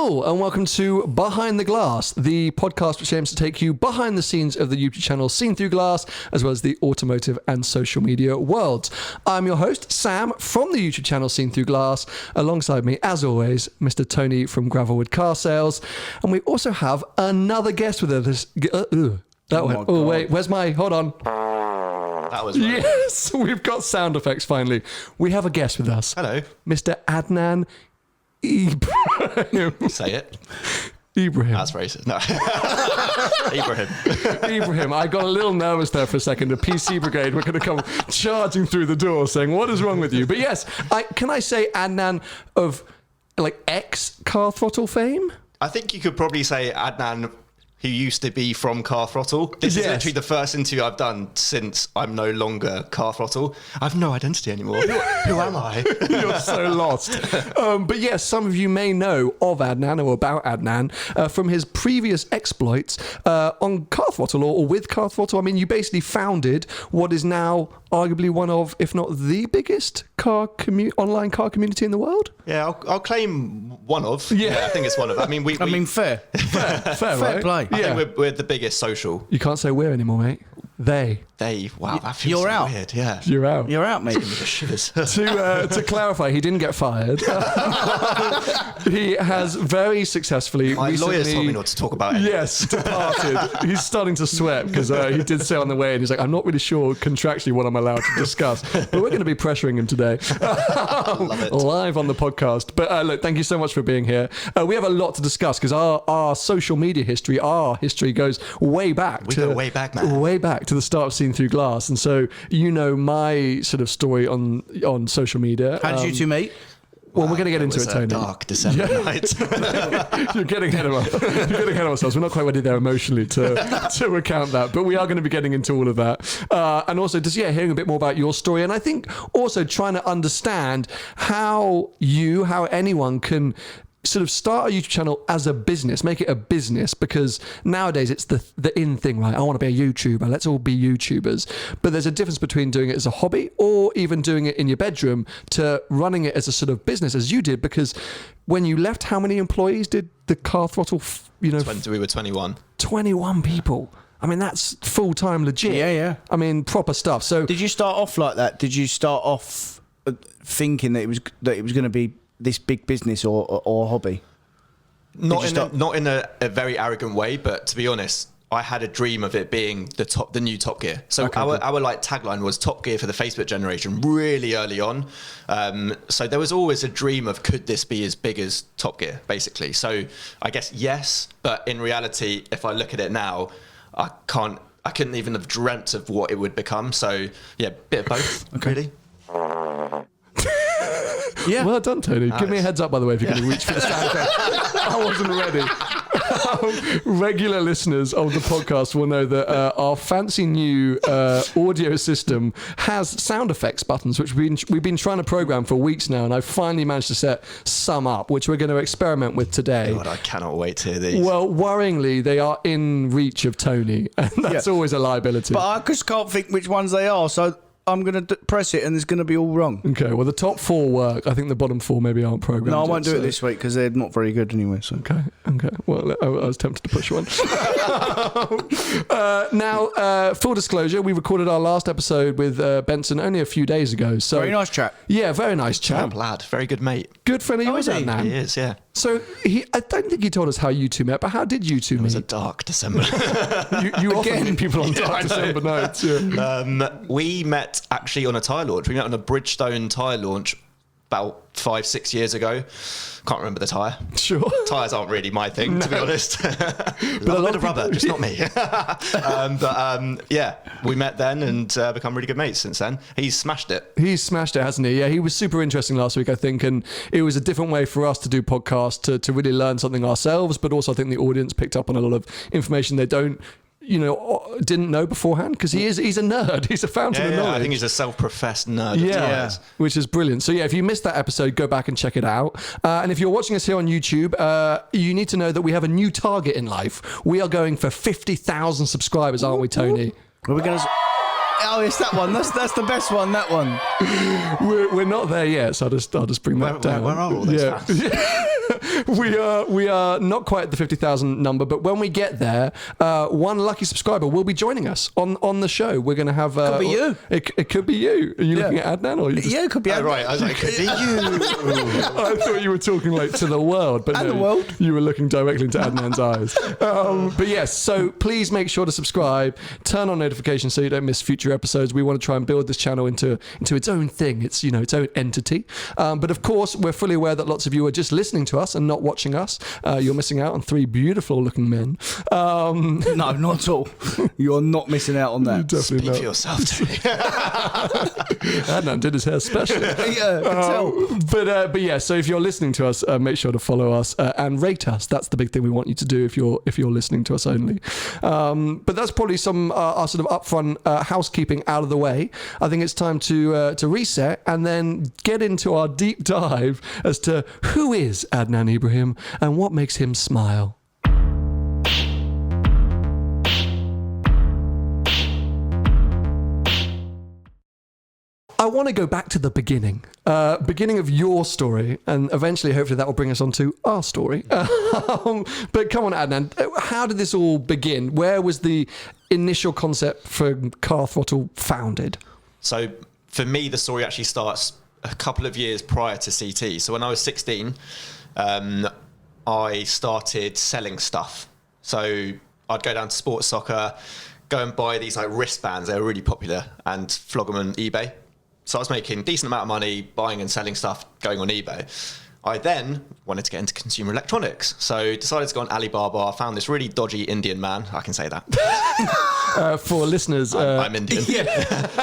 Hello and welcome to Behind the Glass, the podcast which aims to take you behind the scenes of the YouTube channel Seen Through Glass, as well as the automotive and social media worlds. I'm your host, Sam, from the YouTube channel Seen Through Glass. Alongside me, as always, Mr. Tony from Gravelwood Car Sales. And we also have another guest with us. Wait, where's my... Hold on. That was right. Yes, we've got sound effects finally. We have a guest with us. Hello. Mr. Adnan Ebrahim. Say it. Ebrahim. That's racist. No. Ibrahim. Ibrahim. I got a little nervous there for a second. The PC brigade were going to come charging through the door saying, what is wrong with you? But yes, can I say Adnan of like ex-Car Throttle fame? I think you could probably say Adnan, who used to be from Car Throttle. This is literally the first interview I've done since I'm no longer Car Throttle. I've no identity anymore. Who am I? You're so lost. But yes, some of you may know of Adnan or about Adnan from his previous exploits on Car Throttle or with Car Throttle. I mean, you basically founded what is now arguably one of, if not the biggest online car community in the world. Yeah, I'll claim one of. Yeah, I think it's one of. I mean, fair Right? play. I think we're the biggest social. You can't say we're anymore, mate. They. Wow, that feels You're so out. weird. Yeah. You're out. You're out, mate. Give me the shivers. To clarify, he didn't get fired. He has very successfally My recently, lawyers told me not to talk about it. Yes, departed. He's starting to sweat because he did say on the way, and he's like, I'm not really sure contractually what I'm allowed to discuss, but we're going to be pressuring him today. Love it. Live on the podcast. But look, thank you so much for being here. We have a lot to discuss because our social media history, our history goes way back. We go way back, man. Way back to the start of Seen Through Glass. And so, you know my sort of story on social media. How did you two meet? Well, we're going to get into it, was Tony. a dark December night. You're getting ahead of ourselves. We're not quite ready there emotionally to recount that, but we are going to be getting into all of that. And also just, hearing a bit more about your story. And I think also trying to understand how anyone can sort of start a YouTube channel as a business, make it a business, because nowadays it's the in thing, right? I want to be a YouTuber. Let's all be YouTubers. But there's a difference between doing it as a hobby or even doing it in your bedroom to running it as a sort of business as you did, because when you left, how many employees did the Car Throttle, We were 21. 21 people. I mean, that's full-time legit. Yeah. I mean, proper stuff. So Did you start off like that? Did you start off thinking that it was going to be this big business or hobby? Not in a very arrogant way, but to be honest, I had a dream of it being the new Top Gear. So our like tagline was Top Gear for the Facebook generation really early on. So there was always a dream of, could this be as big as Top Gear, basically? So I guess yes, but in reality, if I look at it now, I couldn't even have dreamt of what it would become. So yeah, bit of both, really. Yeah. well done, Tony. Give me a heads up, by the way, if you're going to reach for the sound effect. I wasn't ready. Regular listeners of the podcast will know that our fancy new audio system has sound effects buttons, which we've been trying to program for weeks now, and I finally managed to set some up, which we're going to experiment with today. God, I cannot wait to hear these. Well, worryingly, they are in reach of Tony, and that's always a liability. But I just can't think which ones they are, so I'm going to press it and it's going to be all wrong. Okay, well, the top 4 work. I think the bottom 4 maybe aren't programmed. No, I won't do it this week because they're not very good anyway. So. Okay. Well, I was tempted to push one. Now, full disclosure, we recorded our last episode with Benson only a few days ago. So Very nice chap. Yeah, very nice chap. Camp lad, very good mate. Good friend of yours, is he? Adnan. He is, yeah. So I don't think he told us how you two met, but how did you two It was a meet? dark December. You often meet people on dark December nights. Yeah. We met actually on a tyre launch. We met on a Bridgestone tyre launch about 5-6 years ago. Can't remember the tyre. Sure. Tyres aren't really my thing, to be honest. Love a bit of rubber, just not me. Yeah, we met then and become really good mates since then. He's smashed it. He's smashed it, hasn't he? Yeah, he was super interesting last week, I think, and it was a different way for us to do podcasts, to really learn something ourselves, but also I think the audience picked up on a lot of information they didn't know beforehand, because he's a nerd. He's a fountain of knowledge. I think he's a self-professed nerd. Yeah, which is brilliant. So yeah, if you missed that episode, go back and check it out. And if you're watching us here on YouTube, you need to know that we have a new target in life. We are going for 50,000 subscribers, aren't we, Tony? Are we going to... Oh, it's that one. That's the best one. That one. We're not there yet, so I'll just bring that down. Where are all those fans? We are not quite at the 50,000 number, but when we get there, one lucky subscriber will be joining us on the show. We're going to have. Could be you. It could be you. Are you looking at Adnan, or Yeah, it could be. Oh, right, I was like, could be you. I thought you were talking like to the world, but And no, the world. you were looking directly into Adnan's eyes. But yes, so please make sure to subscribe, turn on notifications so you don't miss future episodes. We want to try and build this channel into its own thing. It's its own entity. But of course, we're fully aware that lots of you are just listening to us and not watching us. You're missing out on three beautiful looking men. No, not at all. You're not missing out on that. Speak for yourself, Tony. Adnan did his hair special. Yeah, I can tell. But yeah, so if you're listening to us, make sure to follow us and rate us. That's the big thing we want you to do if you're listening to us only. But that's probably some our sort of upfront housekeeping out of the way. I think it's time to reset and then get into our deep dive as to who is Adnan Ebrahim and what makes him smile. I want to go back to the beginning of your story, and eventually, hopefully, that will bring us on to our story. But come on, Adnan, how did this all begin? Where was the initial concept for Car Throttle founded? So for me, the story actually starts a couple of years prior to CT. So when I was 16, I started selling stuff. So I'd go down to sports soccer, go and buy these like wristbands. They were really popular, and flog them on eBay. So I was making a decent amount of money buying and selling stuff going on eBay. I then wanted to get into consumer electronics. So decided to go on Alibaba, found this really dodgy Indian man. I can say that. For listeners... I'm Indian. Yeah.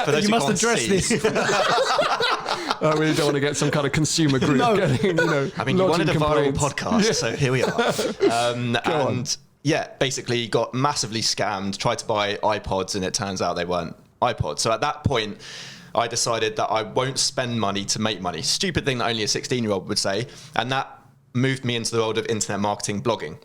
For those You who must can't address see. this. I really don't want to get some kind of consumer group No. getting, I mean, you wanted a viral complaints. podcast, so here we are. Yeah, basically got massively scammed, tried to buy iPods, and it turns out they weren't iPods. So at that point, I decided that I won't spend money to make money. Stupid thing that only a 16-year-old would say. And that moved me into the world of internet marketing blogging.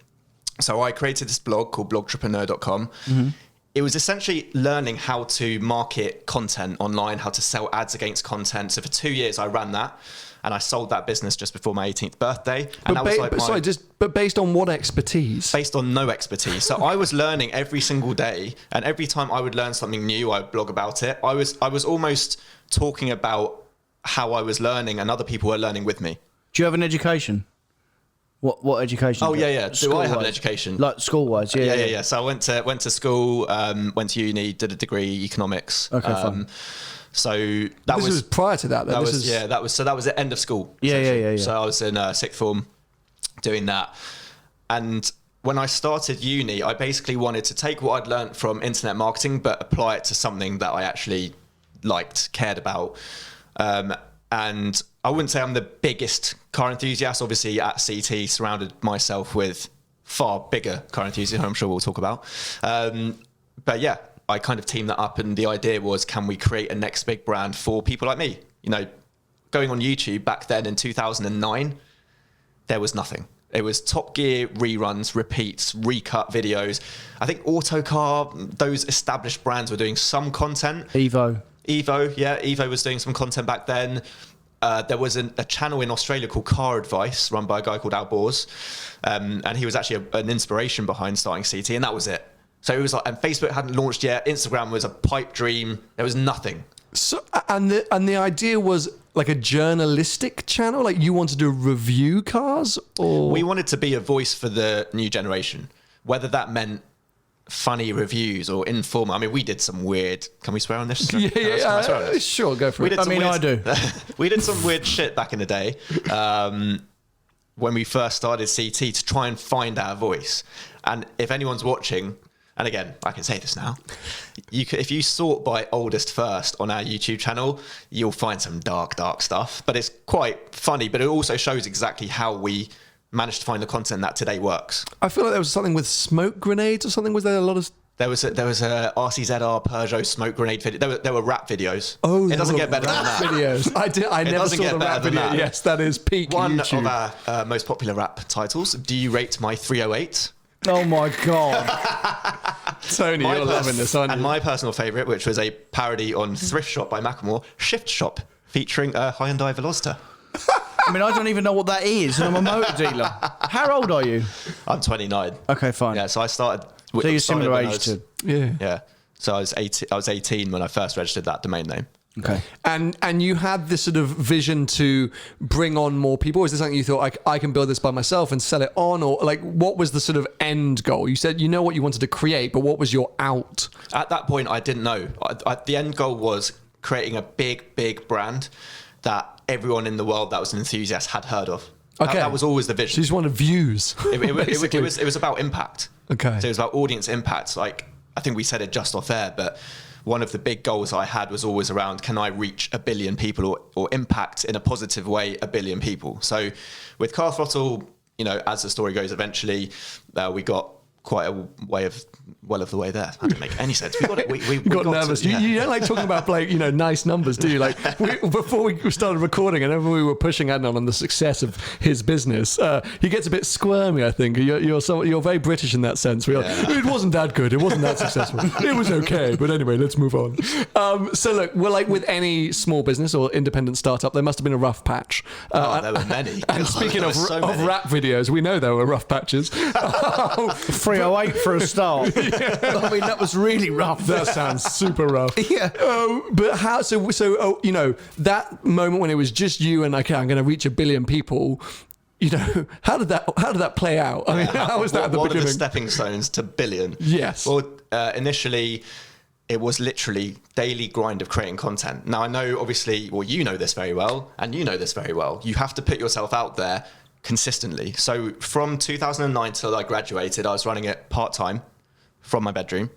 So I created this blog called blogtrepreneur.com. Mm-hmm. It was essentially learning how to market content online, how to sell ads against content. So for 2 years, I ran that. And I sold that business just before my 18th birthday. And that was like but based on what expertise? Based on no expertise. So I was learning every single day, and every time I would learn something new, I would blog about it. I was almost talking about how I was learning, and other people were learning with me. Do you have an education? What education? Oh yeah. Do I have an education? Like school-wise? Yeah. So I went to school, went to uni, did a degree economics. Okay, fine. So This was prior to that. Then. That was the end of school. Yeah. So I was in sixth form doing that. And when I started uni, I basically wanted to take what I'd learned from internet marketing, but apply it to something that I actually liked, cared about. And I wouldn't say I'm the biggest car enthusiast. Obviously at CT, surrounded myself with far bigger car enthusiasts, I'm sure we'll talk about. But yeah, I kind of teamed that up, and the idea was, can we create a next big brand for people like me? You know, going on YouTube back then in 2009, there was nothing. It was Top Gear reruns, repeats, recut videos. I think Autocar, those established brands were doing some content. Evo, yeah. Evo was doing some content back then. There was a channel in Australia called Car Advice, run by a guy called Al Bors. And he was actually an inspiration behind starting CT, and that was it. So it was like, and Facebook hadn't launched yet. Instagram was a pipe dream. There was nothing. So, and the idea was like a journalistic channel? Like you wanted to review cars? Or we wanted to be a voice for the new generation, whether that meant funny reviews or informal. I mean, we did some weird... Can we swear on this? Yeah, sure, go for it. I do. We did some weird shit back in the day when we first started CT to try and find our voice. And if anyone's watching... And again, I can say this now. If you sort by oldest first on our YouTube channel, you'll find some dark stuff. But it's quite funny. But it also shows exactly how we managed to find the content that today works. I feel like there was something with smoke grenades or something. Was there a lot of... There was a RCZR Peugeot smoke grenade video. There were rap videos. Oh, it doesn't get better than that. Videos. I never saw the rap video. Yes, that is peak One YouTube. of our most popular rap titles. Do you rate my 308? Oh my god! Tony, you're loving this, aren't you? And my personal favourite, which was a parody on Thrift Shop by Macklemore, Shift Shop, featuring a Hyundai Veloster. I mean, I don't even know what that is, and I'm a motor dealer. How old are you? I'm 29. Okay, fine. Yeah, so I started. So you're similar age to. Yeah. Yeah. So I was 18 when I first registered that domain name. Okay. And you had this sort of vision to bring on more people? Is this something you thought, I can build this by myself and sell it on? Or like, what was the sort of end goal? You said you know what you wanted to create, but what was your out? At that point, I didn't know. The end goal was creating a big brand that everyone in the world that was an enthusiast had heard of. Okay. That was always the vision. So you just wanted views. It was about impact. Okay. So it was about audience impact. Like, I think we said it just off air, but one of the big goals I had was always around, can I reach 1 billion people or impact in a positive way 1 billion people? So with Car Throttle, you know, as the story goes, eventually we got quite a way of the way there. That didn't make any sense. We got it. We got nervous. You don't like talking about like, you know, nice numbers, do you? Like before we started recording, and whenever we were pushing Adnan on the success of his business, he gets a bit squirmy. I think you're very British in that sense. It wasn't that good. It wasn't that successful. It was okay, but anyway, let's move on. So look, we're like with any small business or independent startup, there must have been a rough patch. There were many. And speaking of rap videos, we know there were rough patches. 308 for a start. Yeah. I mean, that was really rough. That sounds super rough. Yeah. But how? So you know, that moment when it was just you and okay, I'm going to reach 1 billion people. You know, how did that play out? I mean, how was that at the what beginning? What are the stepping stones to billion? Yes. Well, initially, it was literally daily grind of creating content. Now, I know, obviously, well, you know this very well, and you know this very well. You have to put yourself out there consistently. So from 2009 till I graduated, I was running it part-time from my bedroom,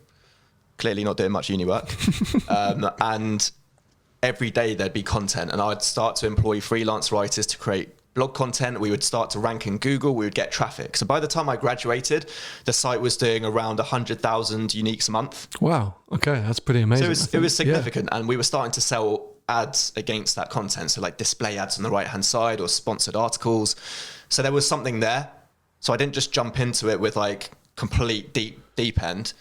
clearly not doing much uni work. And every day there'd be content, and I'd start to employ freelance writers to create blog content. We would start to rank in Google, we would get traffic. So by the time I graduated, the site was doing around 100,000 uniques a month. Wow, okay, that's pretty amazing. So it was significant, and we were starting to sell ads against that content, so like display ads on the right hand side or sponsored articles. So there was something there. So I didn't just jump into it with like complete deep end.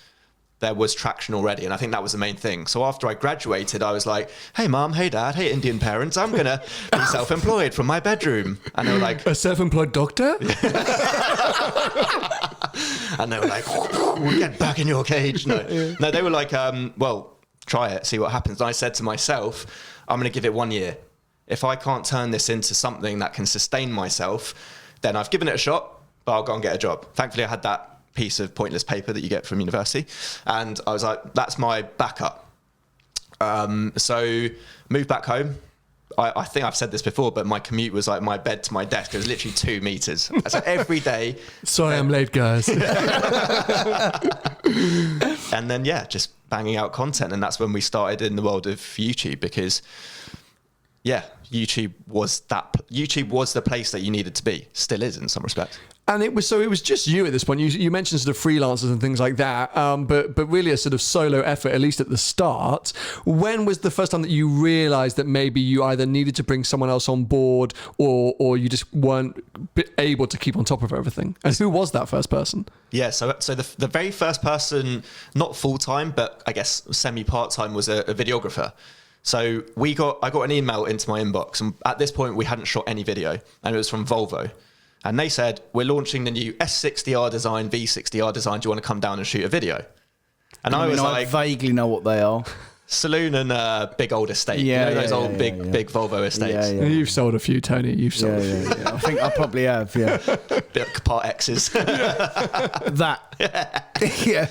There was traction already, and I think that was the main thing. So after I graduated, I was like, hey mom, hey dad, hey Indian parents, I'm gonna be self-employed from my bedroom. And they were like, a self-employed doctor? And they were like, we'll get back in your cage. No, they were like, well, try it, see what happens. And I said to myself, I'm gonna give it 1 year. If I can't turn this into something that can sustain myself, then I've given it a shot, but I'll go and get a job. Thankfully, I had that piece of pointless paper that you get from university, and I was like, that's my backup. So moved back home. I think I've said this before, but my commute was like my bed to my desk. It was literally 2 meters. So every day. Sorry, I'm late, guys. And then, yeah, just banging out content. And that's when we started in the world of YouTube, because, yeah, YouTube was the place that you needed to be. Still is in some respects. And it was just you at this point. You mentioned sort of freelancers and things like that, but really a sort of solo effort, at least at the start. When was the first time that you realised that maybe you either needed to bring someone else on board, or you just weren't able to keep on top of everything? And who was that first person? Yeah, so the very first person, not full time, but I guess semi part time, was a videographer. So I got an email into my inbox, and at this point we hadn't shot any video, and it was from Volvo. And they said, we're launching the new S60R design, V60R design. Do you want to come down and shoot a video? And I was like, I vaguely know what they are. Saloon and big old estate. Yeah, you know, those old big Volvo estates. Yeah. You've sold a few, Tony. You've sold a few. I think I probably have, yeah. Part X's. That. Yeah.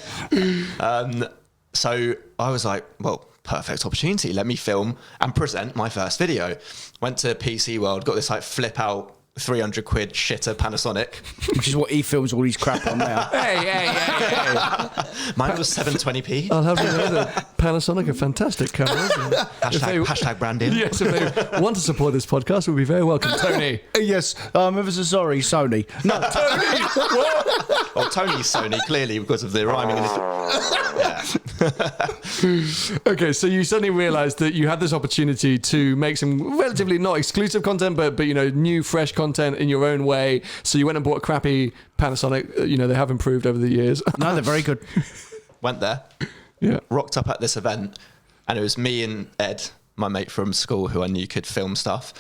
So I was like, well, perfect opportunity. Let me film and present my first video. Went to PC World, got this like flip out 300 quid shitter Panasonic, which is what he films all his crap on now. Hey. Mine was 720p. I'll have you know that Panasonic are fantastic cameras. Hashtag branding. Yes, if they want to support this podcast, we'll be very welcome. Tony. Yes, ever so sorry, Sony. No, Tony. What? Well, Tony's Sony, clearly, because of the rhyming. Okay, so you suddenly realised that you had this opportunity to make some relatively not exclusive content, but you know, new, fresh content in your own way. So you went and bought a crappy Panasonic. You know, they have improved over the years. No, they're very good. went there, rocked up at this event, and it was me and Ed, my mate from school, who I knew could film stuff.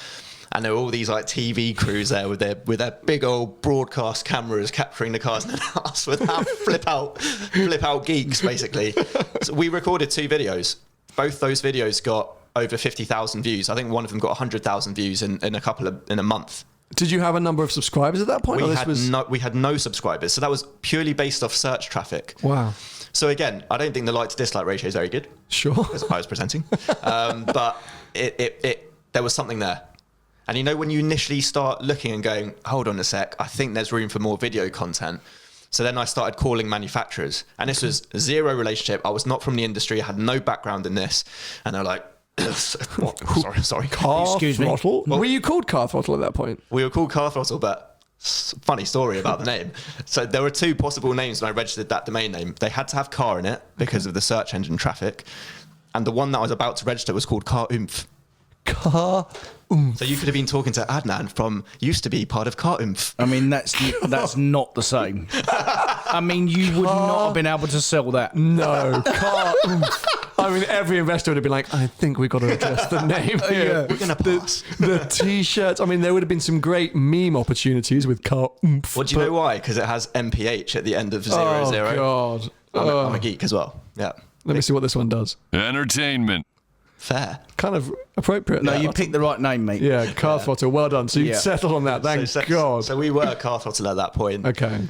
And there were all these like TV crews there with their big old broadcast cameras capturing the cars, and then us with our flip out geeks basically. So we recorded 2 videos. Both those videos got over 50,000 views. I think one of them got 100,000 views in a month. Did you have a number of subscribers at that point? We had no subscribers, so that was purely based off search traffic. Wow. So again, I don't think the like to dislike ratio is very good. Sure. As I was presenting, but there was something there. And you know, when you initially start looking and going, hold on a sec, I think there's room for more video content. So then I started calling manufacturers, and this was zero relationship. I was not from the industry. I had no background in this. And they're like, sorry. Excuse Throttle? Me. Were you called Car Throttle at that point? We were called Car Throttle, but funny story about the name. So there were 2 possible names when I registered that domain name. They had to have car in it because of the search engine traffic. And the one that I was about to register was called Car Oomph. Car Oomph. So you could have been talking to Adnan from used to be part of Car Oomph. I mean, that's not the same. I mean, you would not have been able to sell that. No, Car Oomph. I mean, every investor would have been like, I think we've got to address the name here. Yeah. We're going to pass. The T-shirts. I mean, there would have been some great meme opportunities with Car Oomph. Well, do you know why? Because it has MPH at the end of 00. Oh, God. I'm a geek as well. Yeah. Let me see what this one does. Entertainment. Fair. Kind of appropriate. No, there. you picked the right name, mate. Yeah, Car Throttle. Well done. So you settled on that. Thank God. So we were Car Throttle at that point. Okay.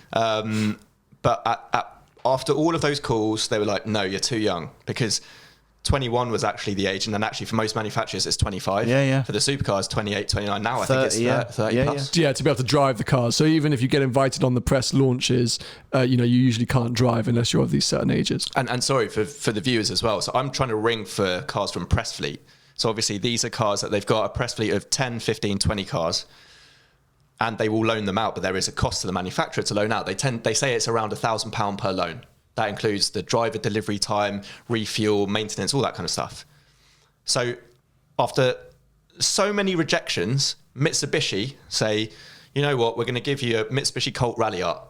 But after all of those calls, they were like, no, you're too young. Because 21 was actually the age, and then actually for most manufacturers it's 25. Yeah. For the supercars, 28, 29. Now 30, I think it's 30 plus. Yeah, to be able to drive the cars. So even if you get invited on the press launches, you usually can't drive unless you're of these certain ages. And sorry for the viewers as well. So I'm trying to ring for cars from Press Fleet. So obviously these are cars that they've got a press fleet of 10, 15, 20 cars, and they will loan them out, but there is a cost to the manufacturer to loan out. They say it's around £1,000 per loan. That includes the driver delivery time, refuel, maintenance, all that kind of stuff. So after so many rejections, Mitsubishi say, you know what, we're going to give you a Mitsubishi Colt Rally Art.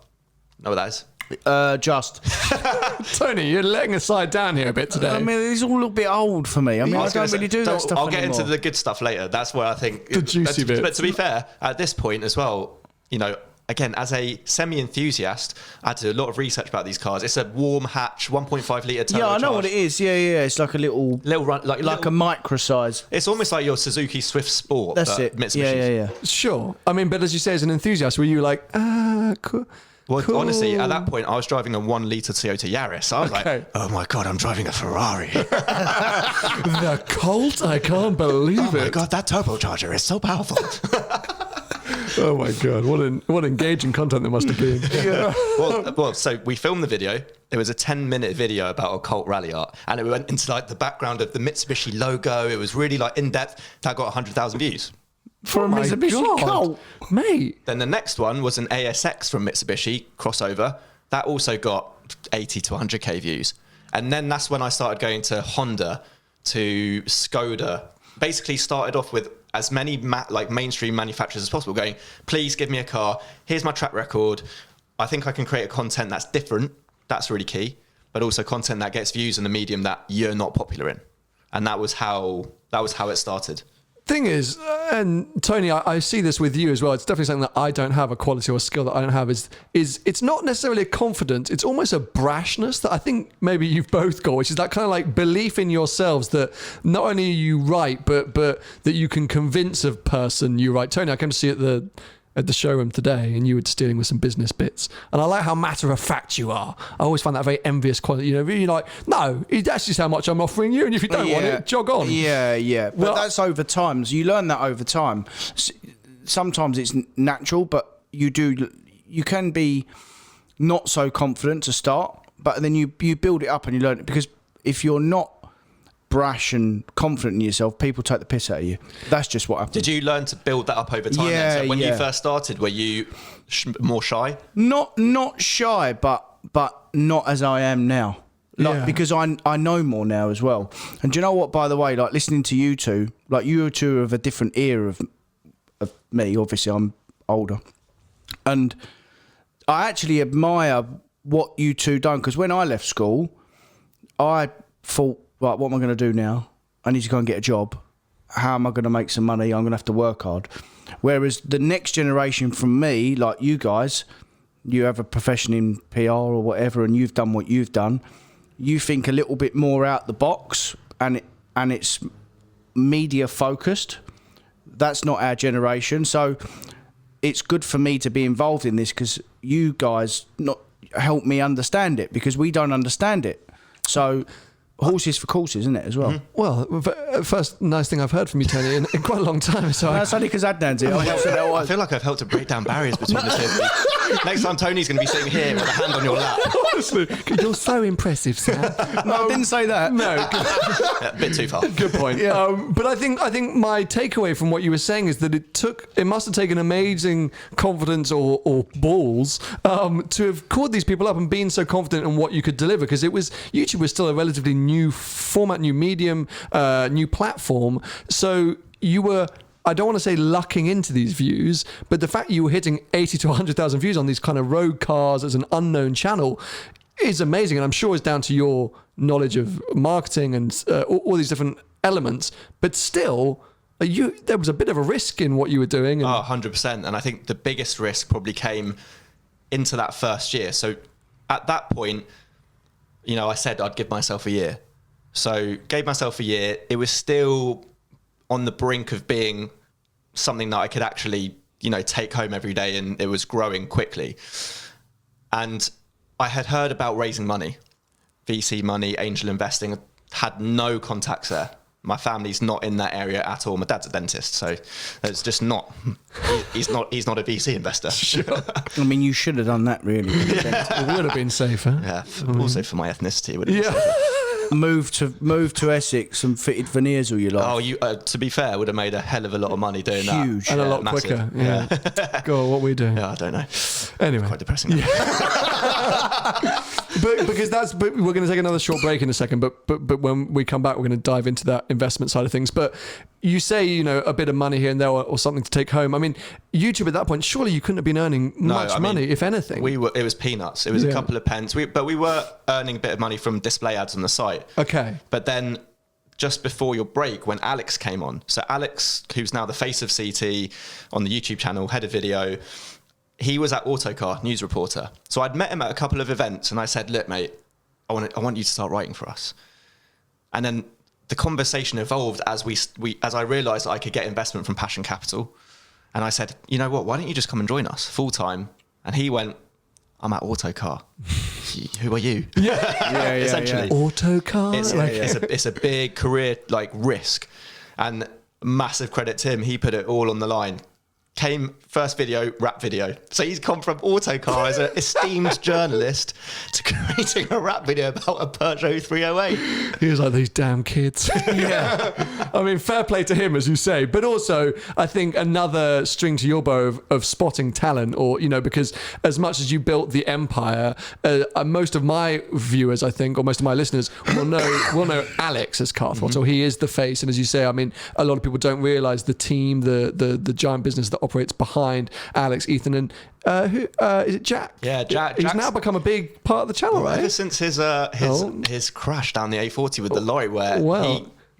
Know what that is? Just. Tony, you're letting us side down here a bit today. I mean, it's all a little bit old for me. I mean, I don't really do that stuff I'll get anymore. into the good stuff later. That's where I think... The juicy bits. But to be fair, at this point as well, again, as a semi-enthusiast, I had to do a lot of research about these cars. It's a warm hatch, 1.5 litre turbocharged. Yeah, I know what it is. Yeah. It's like a little run, like a micro size. It's almost like your Suzuki Swift Sport. That's it. Mitsubishi. Yeah. Sure. I mean, but as you say, as an enthusiast, were you like, cool? Well, cool. Honestly, at that point, I was driving a 1 litre Toyota Yaris. I was like, oh my God, I'm driving a Ferrari. The Colt? I can't believe it. Oh my God, that turbocharger is so powerful. Oh my God, what engaging content there must have been. Yeah. Well, so we filmed the video. It was a 10-minute video about a Colt Rally Art, and it went into like the background of the Mitsubishi logo. It was really like in depth. That got 100,000 views. For a Mitsubishi Colt, mate. Then the next one was an ASX from Mitsubishi crossover. That also got 80 to 100k views. And then that's when I started going to Honda, to Skoda. Basically started off with as many mainstream manufacturers as possible, going, please give me a car. Here's my track record. I think I can create a content that's different. That's really key. But also content that gets views in the medium that you're not popular in. And that was how it started. Thing is, and Tony, I see this with you as well. It's definitely something that I don't have, a quality or a skill that I don't have. Is it's not necessarily a confidence. It's almost a brashness that I think maybe you've both got, which is that kind of like belief in yourselves that not only are you right, but that you can convince a person you're right. Tony, I came to see at the showroom today, and you were just dealing with some business bits. And I like how matter of fact you are. I always find that a very envious quality. Really like, no, that's just how much I'm offering you, and if you don't want it, jog on. Yeah. But that's over time. So you learn that over time. Sometimes it's natural, but you can be not so confident to start, but then you build it up and you learn it, because if you're not brash and confident in yourself, people take the piss out of you. That's just what happens. Did you learn to build that up over time? Yeah, then? So when you first started, were you more shy? Not shy, but not as I am now. Because I know more now as well. And do you know what? By the way, like listening to you two, like you two are of a different era of me. Obviously, I'm older, and I actually admire what you two done, because when I left school, I thought, right, what am I going to do now? I need to go and get a job. How am I going to make some money? I'm going to have to work hard. Whereas the next generation from me, like you guys, you have a profession in PR or whatever, and you've done what you've done. You think a little bit more out the box, and it's media focused. That's not our generation. So it's good for me to be involved in this because you guys not help me understand it, because we don't understand it. So horses for courses, isn't it, as well? Well, first nice thing I've heard from you, Tony, in quite a long time. So That's only because Adnan's here. I feel like I've helped to break down barriers between the two of you. Next time Tony's going to be sitting here with a hand on your lap. honestly, you're so impressive, Sam. No, I didn't say that. No, Yeah, a bit too far. good point. But I think my takeaway from what you were saying is that it must have taken amazing confidence or balls to have called these people up and been so confident in what you could deliver, because YouTube was still a relatively new format, new medium, new platform. So you were, I don't want to say lucking into these views, but the fact you were hitting 80 to 100,000 views on these kind of road cars as an unknown channel is amazing. And I'm sure it's down to your knowledge of marketing and all these different elements. But still, there was a bit of a risk in what you were doing. And 100%. And I think the biggest risk probably came into that first year. So at that point, I said I'd give myself a year. So gave myself a year. It was still on the brink of being something that I could actually, take home every day, and it was growing quickly. And I had heard about raising money, VC money, angel investing. Had no contacts there. My family's not in that area at all. My dad's a dentist, so it's just not. He's not a VC investor. Sure. I mean, you should have done that, really. it would have been safer. Yeah. Also for my ethnicity, it would have been safer. Move to Essex and fitted veneers all your life. Oh, you. To be fair, I would have made a hell of a lot of money doing that. Huge. And a lot massive. quicker. Yeah. Go on, what we do. Yeah, I don't know. Anyway. Quite depressing. But we're going to take another short break in a second. But when we come back, we're going to dive into that investment side of things. But you say, a bit of money here and there or something to take home. I mean, YouTube at that point, surely you couldn't have been earning much money, if anything. It was peanuts. It was a couple of pence. But we were earning a bit of money from display ads on the site. Okay. But then just before your break, when Alex came on, so Alex, who's now the face of CT on the YouTube channel, head of video, he was at Autocar, news reporter. So I'd met him at a couple of events, and I said, look, mate, I want you to start writing for us. And then the conversation evolved as I realised that I could get investment from Passion Capital. And I said, you know what, why don't you just come and join us full time? And he went, I'm at Autocar. Who are you? Yeah. Essentially. Autocar. It's a big career risk, and massive credit to him. He put it all on the line. Came first video, rap video. So he's come from Autocar as an esteemed journalist to creating a rap video about a Peugeot 308. He was like, these damn kids. Yeah. I mean, fair play to him, as you say. But also, I think another string to your bow of spotting talent, or, because as much as you built the empire, most of my viewers, I think, or most of my listeners will know Alex as Car Throttle. He is the face. And as you say, I mean, a lot of people don't realise the team, the giant business that operates behind Alex, Ethan, and who is it? Jack. Yeah, Jack. He's now become a big part of the channel, right? Ever since his crash down the A40 with the lorry, where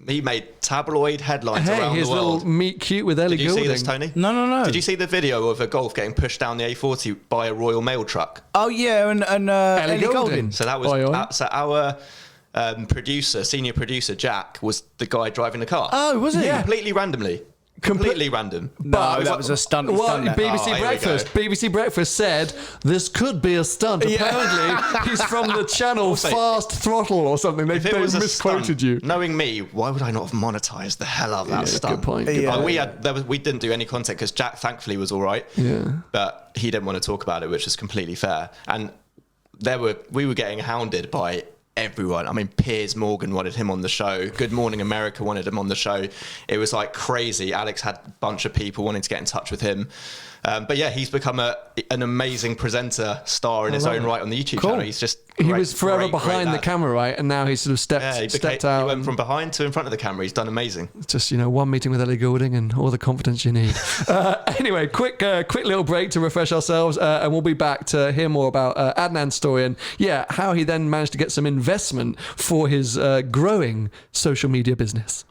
he made tabloid headlines around the world. His little meet cute with Ellie Goulding. Did you see this, Tony? No. Did you see the video of a Golf getting pushed down the A40 by a Royal Mail truck? Oh yeah, and Ellie Goulding. So that was our senior producer Jack was the guy driving the car. Oh, was he? Yeah. Completely randomly. Completely random. No, that was a stunt. Well, BBC Breakfast said this could be a stunt. Apparently, he's from the channel Fast Throttle or something. They misquoted you. Knowing me, why would I not have monetized the hell out of that stunt? Good point. We didn't do any content because Jack, thankfully, was all right. Yeah. But he didn't want to talk about it, which is completely fair. And we were getting hounded by everyone. I mean, Piers Morgan wanted him on the show. Good Morning America wanted him on the show. It was like crazy. Alex had a bunch of people wanting to get in touch with him. But yeah, he's become an amazing presenter star in his own right on the YouTube channel. He's just he was forever behind the camera, right? And now he's sort of stepped out. He went from behind to in front of the camera. He's done amazing. Just, one meeting with Ellie Goulding and all the confidence you need. Anyway, quick little break to refresh ourselves, and we'll be back to hear more about Adnan's story and how he then managed to get some investment investment for his growing social media business.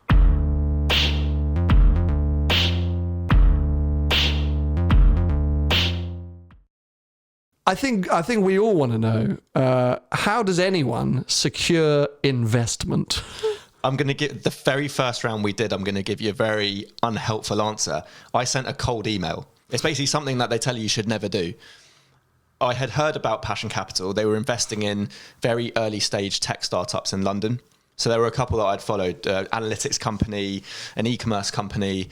I think we all want to know, how does anyone secure investment? I'm going to give the very first round we did. I'm going to give you a very unhelpful answer. I sent a cold email. It's basically something that they tell you should never do. I had heard about Passion Capital. They were investing in very early stage tech startups in London. So there were a couple that I'd followed, analytics company, an e-commerce company.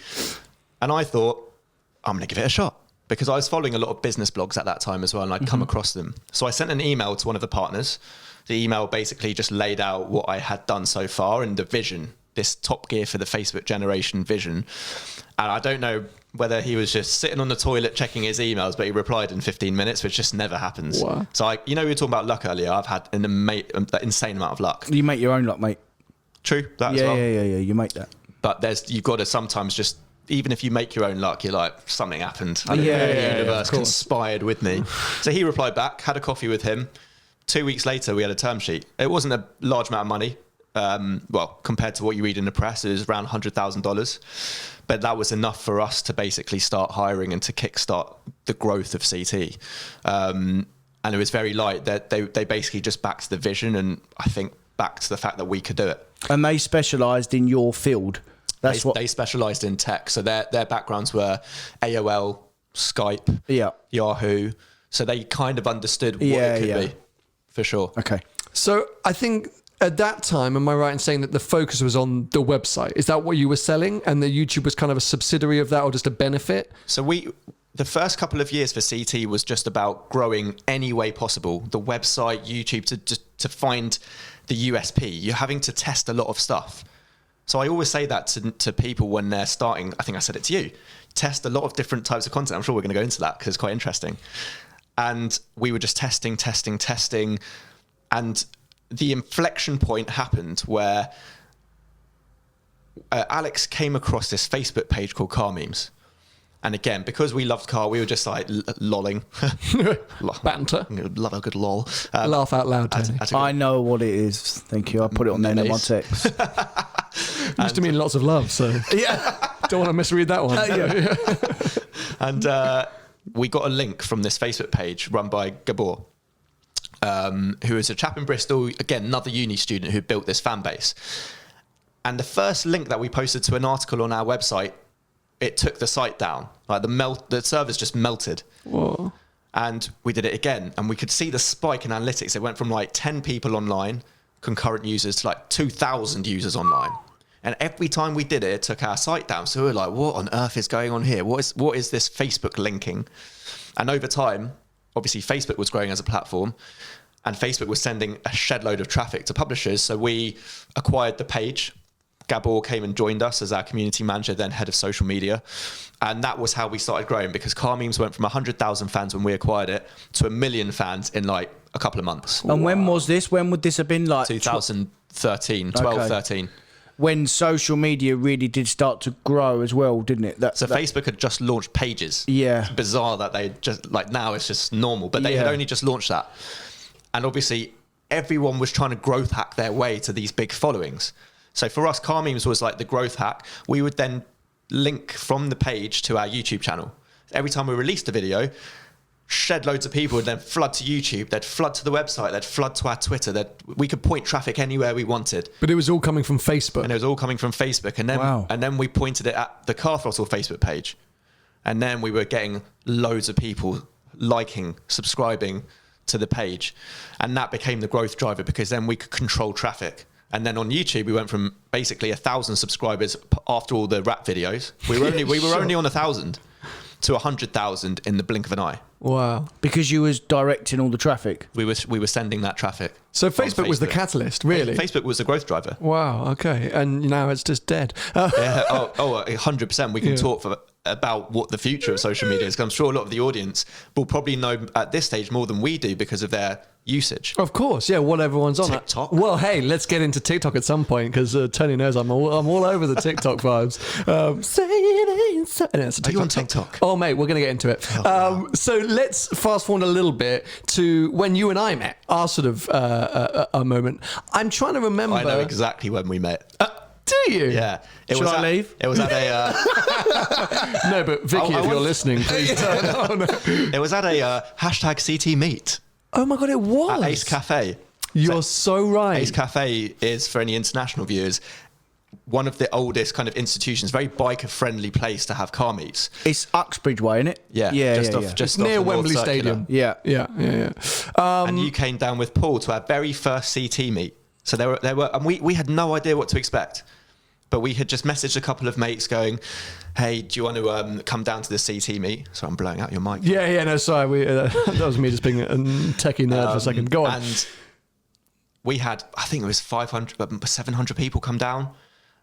And I thought, I'm going to give it a shot. Because I was following a lot of business blogs at that time as well, and I'd come across them. So I sent an email to one of the partners. The email basically just laid out what I had done so far and the vision, this Top Gear for the Facebook generation vision. And I don't know whether he was just sitting on the toilet checking his emails, but he replied in 15 minutes, which just never happens. Wow. So, we were talking about luck earlier. I've had an insane amount of luck. You make your own luck, mate. True, that Yeah, as well. yeah, you make that. But you've got to sometimes just, even if you make your own luck, you're like, something happened. The universe conspired with me. So he replied back, had a coffee with him. 2 weeks later, we had a term sheet. It wasn't a large amount of money. Compared to what you read in the press, it was around $100,000. But that was enough for us to basically start hiring and to kickstart the growth of CT. And it was very light. That they basically just backed the vision and I think backed the fact that we could do it. And they specialised in your field. They specialised in tech. So their backgrounds were AOL, Skype, Yahoo. So they kind of understood what it could be, for sure. Okay. So I think at that time, am I right in saying that the focus was on the website? Is that what you were selling? And the YouTube was kind of a subsidiary of that or just a benefit? So the first couple of years for CT was just about growing any way possible. The website, YouTube, to find the USP. You're having to test a lot of stuff. So I always say that to people when they're starting. I think I said it to you. Test a lot of different types of content. I'm sure we're going to go into that because it's quite interesting. And we were just testing. And the inflection point happened where Alex came across this Facebook page called Car Memes. And again, because we loved car, we were just like lolling. Banter. Love a good lol. Laugh out loud, Tony. I know what it is. Thank you. I put it on the end of my text. Used to mean lots of love, so don't want to misread that one. And we got a link from this Facebook page run by Gabor, who is a chap in Bristol, again, another uni student who built this fan base. And the first link that we posted to an article on our website, it took the site down. Like the servers just melted. Whoa. And we did it again, and we could see the spike in analytics. It went from like 10 people online, concurrent users, to like 2,000 users online. And every time we did it, it took our site down. So we were like, what on earth is going on here? What is this Facebook linking? And over time, obviously Facebook was growing as a platform, and Facebook was sending a shed load of traffic to publishers. So we acquired the page. Gabor came and joined us as our community manager, then head of social media. And that was how we started growing, because Car Memes went from 100,000 fans when we acquired it to 1 million fans in like a couple of months. And when was this? When would this have been? Like 2013, 12, 13. When social media really did start to grow as well, didn't it? Facebook had just launched pages. Yeah. It's bizarre that they just, like, now it's just normal, but they had only just launched that. And obviously everyone was trying to growth hack their way to these big followings. So for us, Car Memes was like the growth hack. We would then link from the page to our YouTube channel. Every time we released a video, shed loads of people would then flood to YouTube. They'd flood to the website. They'd flood to our Twitter. We could point traffic anywhere we wanted. But it was all coming from Facebook. And it was all coming from Facebook. And then we pointed it at the Car Throttle Facebook page. And then we were getting loads of people liking, subscribing to the page. And that became the growth driver, because then we could control traffic. And then on YouTube, we went from basically 1,000 subscribers after all the rap videos. We were only on 1,000 to 100,000 in the blink of an eye. Wow! Because you was directing all the traffic. We were sending that traffic. So Facebook was the catalyst, really. Facebook was the growth driver. Wow. Okay. And now it's just dead. 100%. We can talk for about what the future of social media is. 'Cause I'm sure a lot of the audience will probably know at this stage more than we do because of their usage. Of course, yeah. What everyone's on. TikTok. Well, hey, let's get into TikTok at some point because Tony knows I'm all over the TikTok vibes. Say it ain't so. Anyway, Are you on TikTok? Oh, mate, we're gonna get into it. So let's fast forward a little bit to when you and I met. Our sort of a moment. I'm trying to remember. I know exactly when we met. Do you? Yeah. Should I leave? It was at a... No, but Vicky, if you're listening, please turn on. It was at a hashtag CT Meet Oh my God, it was. at Ace Cafe. You're so right. Ace Cafe is, for any international viewers, one of the oldest kind of institutions, very biker-friendly place to have car meets. It's Uxbridge Way, isn't it? Yeah, just Near off the North Wembley Circular. Stadium. Yeah. Yeah. And you came down with Paul to our very first CT meet. So there were, and we had no idea what to expect. But we had just messaged a couple of mates going, hey, do you want to come down to the CT meet? So I'm blowing out your mic. Yeah, no, sorry. That was me just being a techie nerd for a second. Go on. And we had, I think it was 700 people come down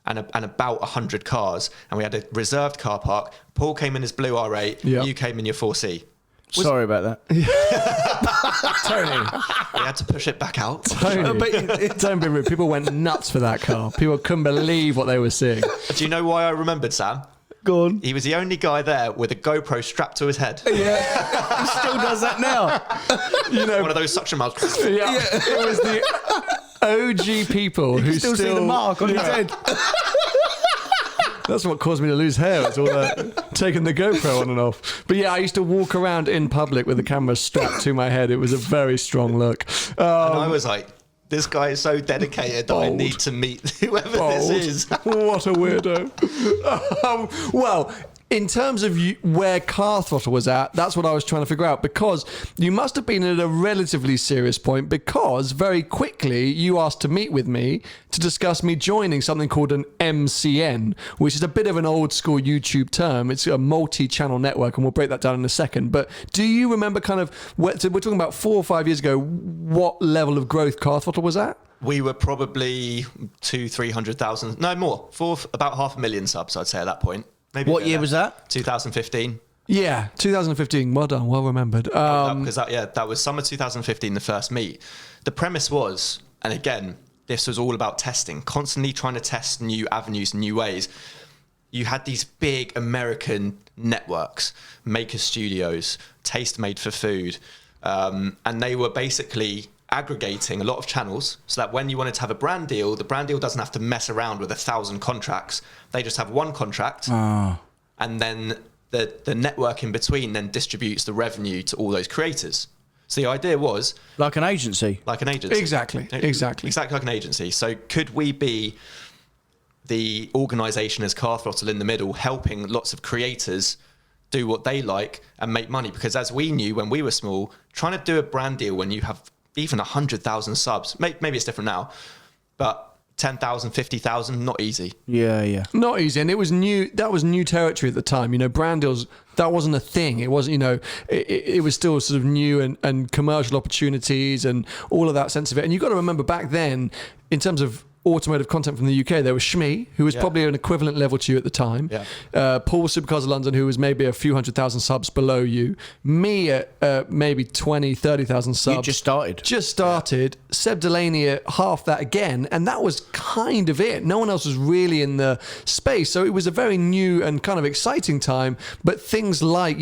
and about 100 cars. And we had a reserved car park. Paul came in his blue R8. Yep. You came in your 4C. Sorry about that. Tony. We had to push it back out. Don't be rude. People went nuts for that car. People couldn't believe what they were seeing. Do you know why I remembered, Sam? Go on. He was the only guy there with a GoPro strapped to his head. Yeah. He still does that now. You know, One of those suction mouths. yeah. It was the OG people who Still see the mark on his head. That's what caused me to lose hair. It's all that taking the GoPro on and off. But yeah, I used to walk around in public with the camera strapped to my head. It was a very strong look. And I was like, this guy is so dedicated that I need to meet whoever this is. What a weirdo. Well, in terms of where Car Throttle was at, that's what I was trying to figure out, because you must have been at a relatively serious point, because very quickly you asked to meet with me to discuss me joining something called an MCN, which is a bit of an old school YouTube term. It's a multi-channel network, and we'll break that down in a second. But do you remember kind of, so we're talking about 4 or 5 years ago, what level of growth Car Throttle was at? We were probably 200,000-300,000, no more, about 500,000 subs, I'd say at that point. Maybe What year was that? 2015. Yeah, 2015. Well done, well remembered. Because that was summer 2015, the first meet. The premise was, and again, this was all about testing, constantly trying to test new avenues, new ways. You had these big American networks, Maker Studios, Taste Made for Food, and they were basically aggregating a lot of channels so that when you wanted to have a brand deal, the brand deal doesn't have to mess around with 1,000 contracts. They just have one contract, and then the network in between then distributes the revenue to all those creators. So the idea was... Like an agency. Exactly like an agency. So could we be the organisation as Car Throttle in the middle, helping lots of creators do what they like and make money? Because as we knew when we were small, trying to do a brand deal when you have even 100,000 subs, maybe it's different now, but 10,000, 50,000, not easy. Yeah. Not easy. And it was new. That was new territory at the time. You know, brand deals, that wasn't a thing. It wasn't, you know, it was still sort of new and commercial opportunities and all of that sense of it. And you've got to remember back then, in terms of automotive content from the UK, there was Shmee, who was probably an equivalent level to you at the time. Paul Supercars of London, who was maybe a few 100,000 subs below you. Me at maybe 20, 30,000 subs. You just started. Seb Delaney at half that again, and that was kind of it. No one else was really in the space, so it was a very new and kind of exciting time. But things like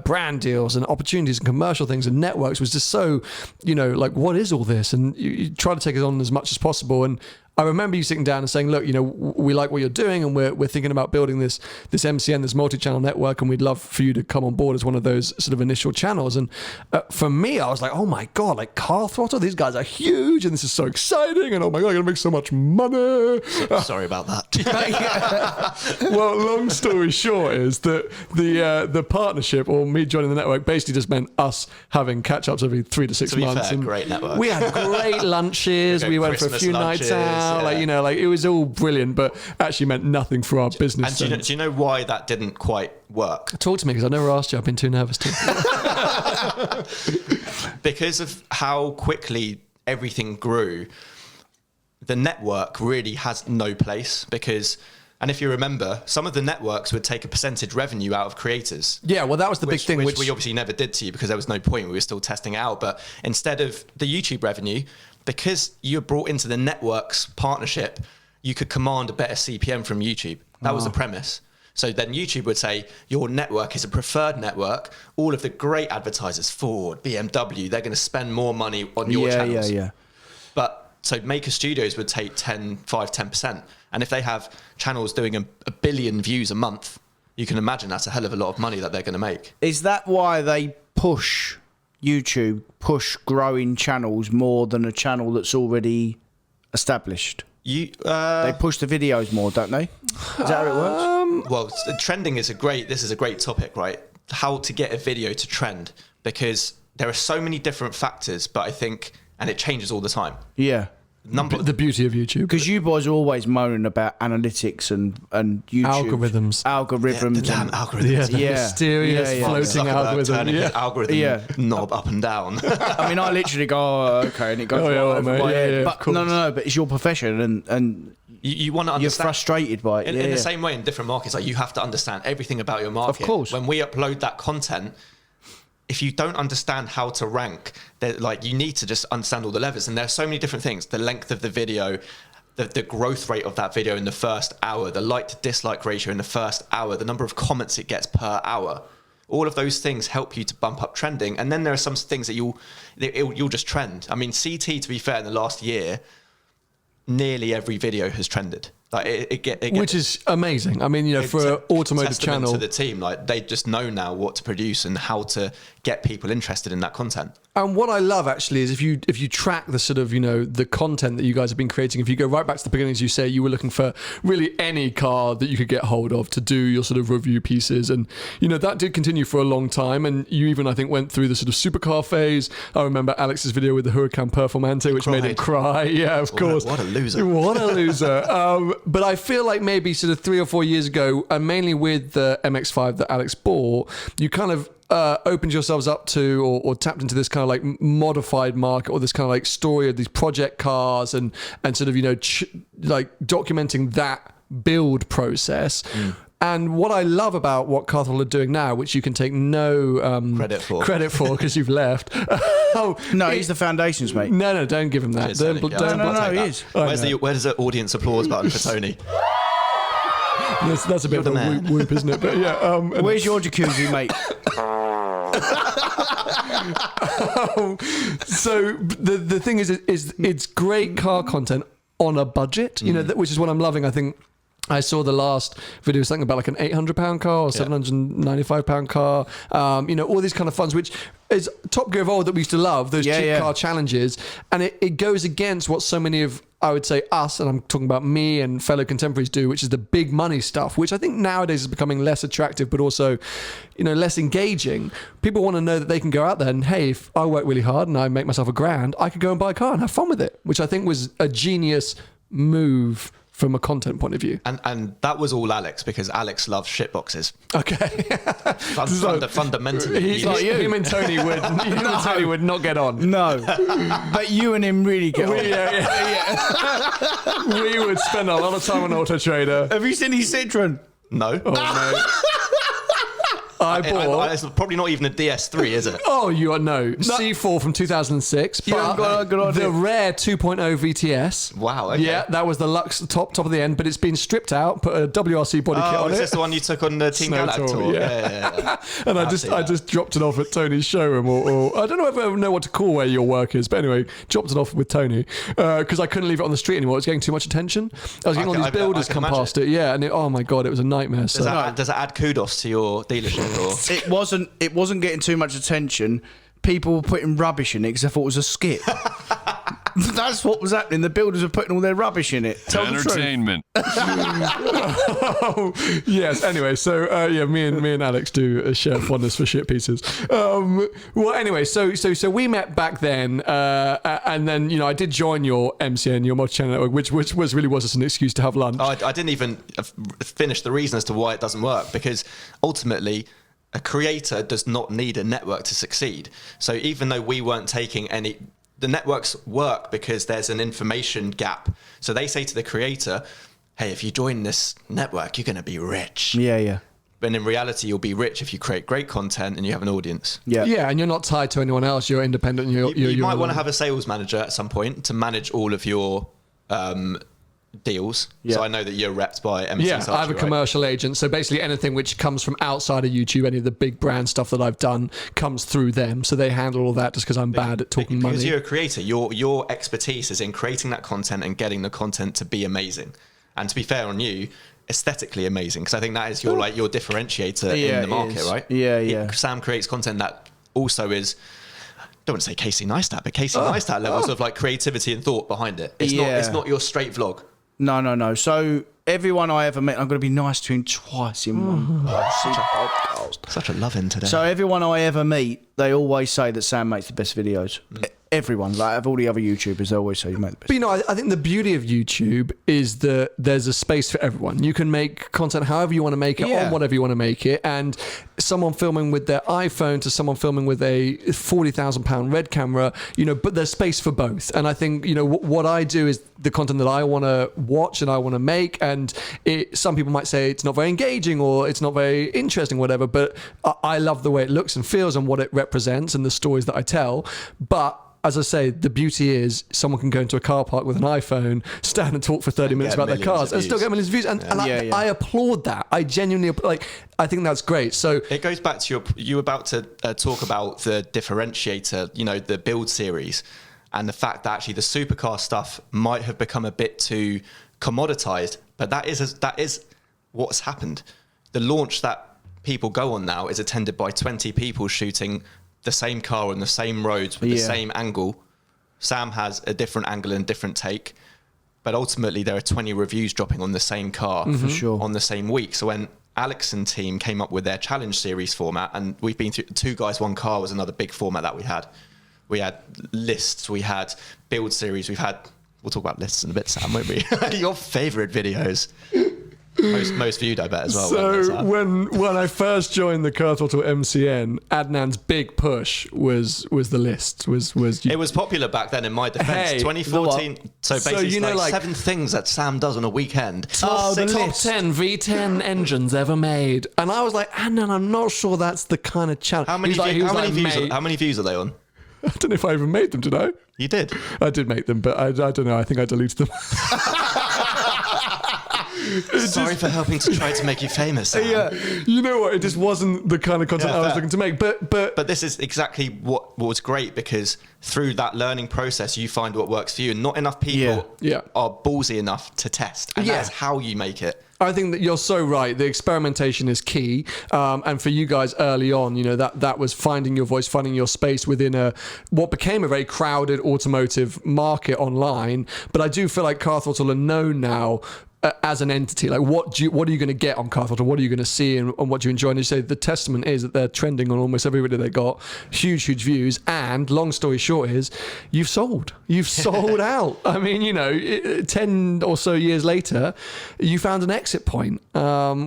brand deals and opportunities and commercial things and networks was just so, you know, like, what is all this? And you try to take it on as much as possible. And I remember you sitting down and saying, look, you know, we like what you're doing, and we're thinking about building this MCN, this multi-channel network, and we'd love for you to come on board as one of those sort of initial channels. And for me, I was like, oh my God, like Car Throttle, these guys are huge, and this is so exciting, and oh my God, I'm going to make so much money. Sorry about that. Well, long story short is that the partnership, or me joining the network, basically just meant us having catch-ups every 3 to 6 months. Fair, great network. We had great lunches. We went Christmas for a few lunches, nights out. Like, you know, like it was all brilliant, but actually meant nothing for our business. And do you know why that didn't quite work? Talk to me, because I never asked you. I've been too nervous to. Because of how quickly everything grew, the network really has no place, because And if you remember, some of the networks would take a percentage revenue out of creators. Yeah, well, that was the big thing. Which we obviously never did to you because there was no point. We were still testing it out. But instead of the YouTube revenue, because you were brought into the network's partnership, you could command a better CPM from YouTube. That was the premise. So then YouTube would say, your network is a preferred network. All of the great advertisers, Ford, BMW, they're going to spend more money on your channels. Yeah. But so maker studios would take 10%. And if they have channels doing a billion views a month, you can imagine that's a hell of a lot of money that they're going to make. Is that why they push growing channels more than a channel that's already established? They push the videos more, don't they? Is that how it works? Well, trending is this is a great topic, right? How to get a video to trend, because there are so many different factors, but I think, and it changes all the time. Yeah. The beauty of YouTube. Because you boys are always moaning about analytics and YouTube. Algorithms. Algorithms. The damn algorithms. Mysterious floating algorithm. Turning his algorithm knob up and down. I mean, I literally go, okay, and it goes right over my head. But no, but it's your profession, and you want to understand. You're frustrated by it. In the same way, in different markets, like you have to understand everything about your market. Of course. When we upload that content, if you don't understand how to rank, like you need to just understand all the levers. And there are so many different things: the length of the video, the growth rate of that video in the first hour, the like to dislike ratio in the first hour, the number of comments it gets per hour. All of those things help you to bump up trending. And then there are some things that you'll just trend. I mean, CT, to be fair, in the last year, nearly every video has trended. Like which is amazing. I mean, for an automotive channel, to the team, like they just know now what to produce and how to get people interested in that content. And what I love actually is if you track the sort of, the content that you guys have been creating, if you go right back to the beginning, as you say, you were looking for really any car that you could get hold of to do your sort of review pieces. And, that did continue for a long time. And you even, I think, went through the sort of supercar phase. I remember Alex's video with the Huracan Performante, which made him cry. Yeah, of course. What a loser. What a loser. But I feel like maybe sort of 3 or 4 years ago, and mainly with the MX-5 that Alex bought, you kind of opened yourselves up to or tapped into this kind of like modified market, or this kind of like story of these project cars and sort of, like documenting that build process. And what I love about what Car Throttle are doing now, which you can take no credit for because you've left. No, he's the foundations, mate. No, don't give him that. No, he is. Where's the audience applause button for Tony? That's a bit of a whoop, isn't it? But yeah. Where's your jacuzzi, mate? So the thing is it's great car content on a budget, which is what I'm loving. I think I saw the last video, something about like an £800 car or £795 car, all these kind of funds, which is Top Gear of old that we used to love, those cheap car challenges. And it goes against what so many of, I would say, us, and I'm talking about me and fellow contemporaries do, which is the big money stuff, which I think nowadays is becoming less attractive, but also, less engaging. People want to know that they can go out there and, hey, if I work really hard and I make myself $1,000, I could go and buy a car and have fun with it, which I think was a genius move from a content point of view. And that was all Alex, because Alex loves shitboxes. Okay. Fundamentally. He's like you. Him and Tony would not get on. No. But you and him really get on. We would spend a lot of time on Auto Trader. Have you seen his Citroen? No. Oh, no. I bought. It's probably not even a DS3, is it? Oh, you are C4 from 2006. But the rare 2.0 VTS. Wow. Okay. Yeah, that was the Lux top of the end, but it's been stripped out. Put a WRC body kit on it. Is this the one you took on the Team Galad tour? Yeah. And I just dropped it off at Tony's showroom, or I don't know if I know what to call where your work is, but anyway, dropped it off with Tony because I couldn't leave it on the street anymore. It was getting too much attention. I was getting all these builders come past it. Yeah, and oh my god, it was a nightmare. Does that add kudos to your dealership? It wasn't getting too much attention. People were putting rubbish in it because I thought it was a skip. That's what was happening. The builders were putting all their rubbish in it. Tell Entertainment. Yes. Anyway, so me and Alex do share fondness for shit pieces. Well, anyway, so we met back then, and then I did join your MCN, your multi-channel network, which was really just an excuse to have lunch. I didn't even finish the reason as to why it doesn't work, because ultimately, a creator does not need a network to succeed. So even though we weren't taking any, the networks work because there's an information gap. So they say to the creator, hey, if you join this network, you're going to be rich. Yeah. But in reality, you'll be rich if you create great content and you have an audience. Yeah, and you're not tied to anyone else. You're independent. You might want to have a sales manager at some point to manage all of your deals. Yeah. So I know that you're repped by M&C Yeah, I have a commercial agent. So basically anything which comes from outside of YouTube, any of the big brand stuff that I've done comes through them. So they handle all that just because I'm bad at talking money. Because you're a creator, your expertise is in creating that content and getting the content to be amazing. And to be fair on you, aesthetically amazing, because I think that is your differentiator in the market, right? Yeah. Sam creates content that also is, I don't want to say Casey Neistat, but Casey Neistat levels of like creativity and thought behind it. It's not your straight vlog. No. So everyone I ever met, I'm going to be nice to him twice in one podcast. Such a love-in today. So everyone I ever meet, they always say that Sam makes the best videos. Everyone, like of all the other YouTubers, they always say you make the best. But I think the beauty of YouTube is that there's a space for everyone. You can make content however you want to make it, on whatever you want to make it. And someone filming with their iPhone to someone filming with a £40,000 red camera, but there's space for both. And I think, what I do is the content that I want to watch and I want to make. And some people might say it's not very engaging or it's not very interesting, whatever. But I love the way it looks and feels and what it represents and the stories that I tell. But as I say, the beauty is someone can go into a car park with an iPhone, stand and talk for 30 minutes about their cars and still get millions of views. And I applaud that. I genuinely, I think that's great. So it goes back to you were about to talk about the differentiator, the build series, and the fact that actually the supercar stuff might have become a bit too commoditized, but that is what's happened. The launch that people go on now is attended by 20 people shooting the same car on the same roads with the same angle. Sam has a different angle and different take, but ultimately there are 20 reviews dropping on the same car for sure on the same week. So when Alex and team came up with their challenge series format, and we've been through 2 guys 1 car was another big format that we had lists, we had build series, we'll talk about lists in a bit, Sam, won't we? Your favorite videos. Most viewed, I bet, as well. So when I first joined the Car Throttle MCN, Adnan's big push was the list. It was popular back then. In my defense, 2014. So basically, 7 things that Sam does on a weekend. Top 10 V10 engines ever made, and I was like, Adnan, I'm not sure that's the kind of challenge. How many views are they on? I don't know if I even made them. Did I? You did. I did make them, but I don't know. I think I deleted them. Sorry for helping to try to make you famous, Sam. Yeah, you know what? It just wasn't the kind of content I was looking to make. But this is exactly what was great, because through that learning process, you find what works for you, and not enough people are ballsy enough to test, and that's how you make it. I think that you're so right. The experimentation is key, and for you guys early on, that was finding your voice, finding your space within what became a very crowded automotive market online. But I do feel like Car Throttle are known now as an entity. Like, what are you going to get on Car Throttle? What are you going to see, and what do you enjoy? And you say the testament is that they're trending on almost every video they got, huge views. And long story short is, you've sold out. I mean, 10 or so years later, you found an exit point,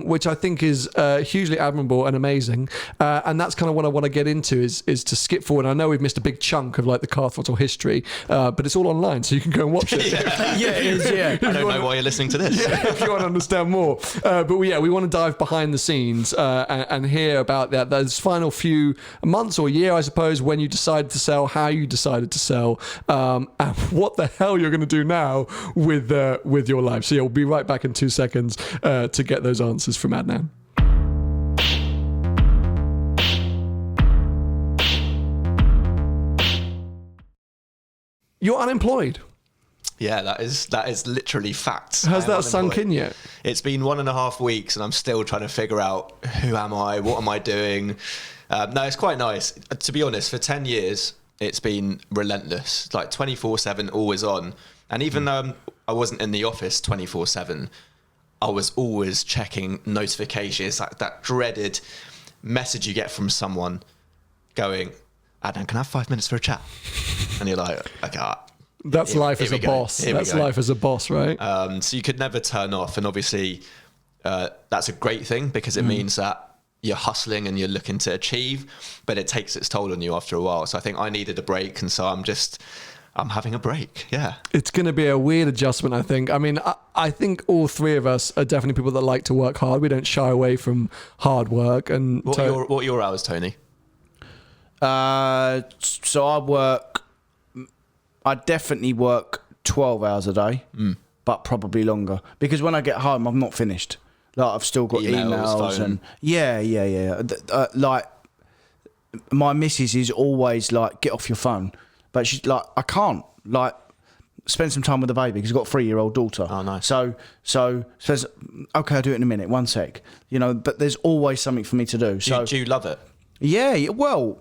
which I think is hugely admirable and amazing. And that's kind of what I want to get into is to skip forward. I know we've missed a big chunk of like the Car Throttle history, but it's all online, so you can go and watch it. It is. I don't know why you're listening to this. If you want to understand more. But we want to dive behind the scenes and hear about those final few months or year, I suppose, when you decided to sell, how you decided to sell, and what the hell you're going to do now with your life. So we'll be right back in 2 seconds to get those answers from Adnan. You're unemployed. Yeah, that is literally facts. Has that sunk in yet? It's been 1.5 weeks and I'm still trying to figure out who am I, what am I doing. No, it's quite nice. To be honest, for 10 years, it's been relentless, like 24/7, always on. And even though I wasn't in the office 24/7, I was always checking notifications, like that dreaded message you get from someone going, Adnan, can I have 5 minutes for a chat? And you're like, okay. That's life as a boss. That's life as a boss, right? So you could never turn off. And obviously, that's a great thing, because it means that you're hustling and you're looking to achieve, but it takes its toll on you after a while. So I think I needed a break. And so I'm having a break. Yeah. It's going to be a weird adjustment, I think. I mean, I think all three of us are definitely people that like to work hard. We don't shy away from hard work. And what are your hours, Tony? So I definitely work 12 hours a day, but probably longer. Because when I get home, I'm not finished. Like, I've still got emails and yeah. Like, my missus is always like, get off your phone. But she's like, I can't. Like, spend some time with the baby because I've got a 3-year-old daughter. Oh, nice. So says, okay, I'll do it in a minute. 1 sec. You know, but there's always something for me to do. So do you love it? Yeah. Well,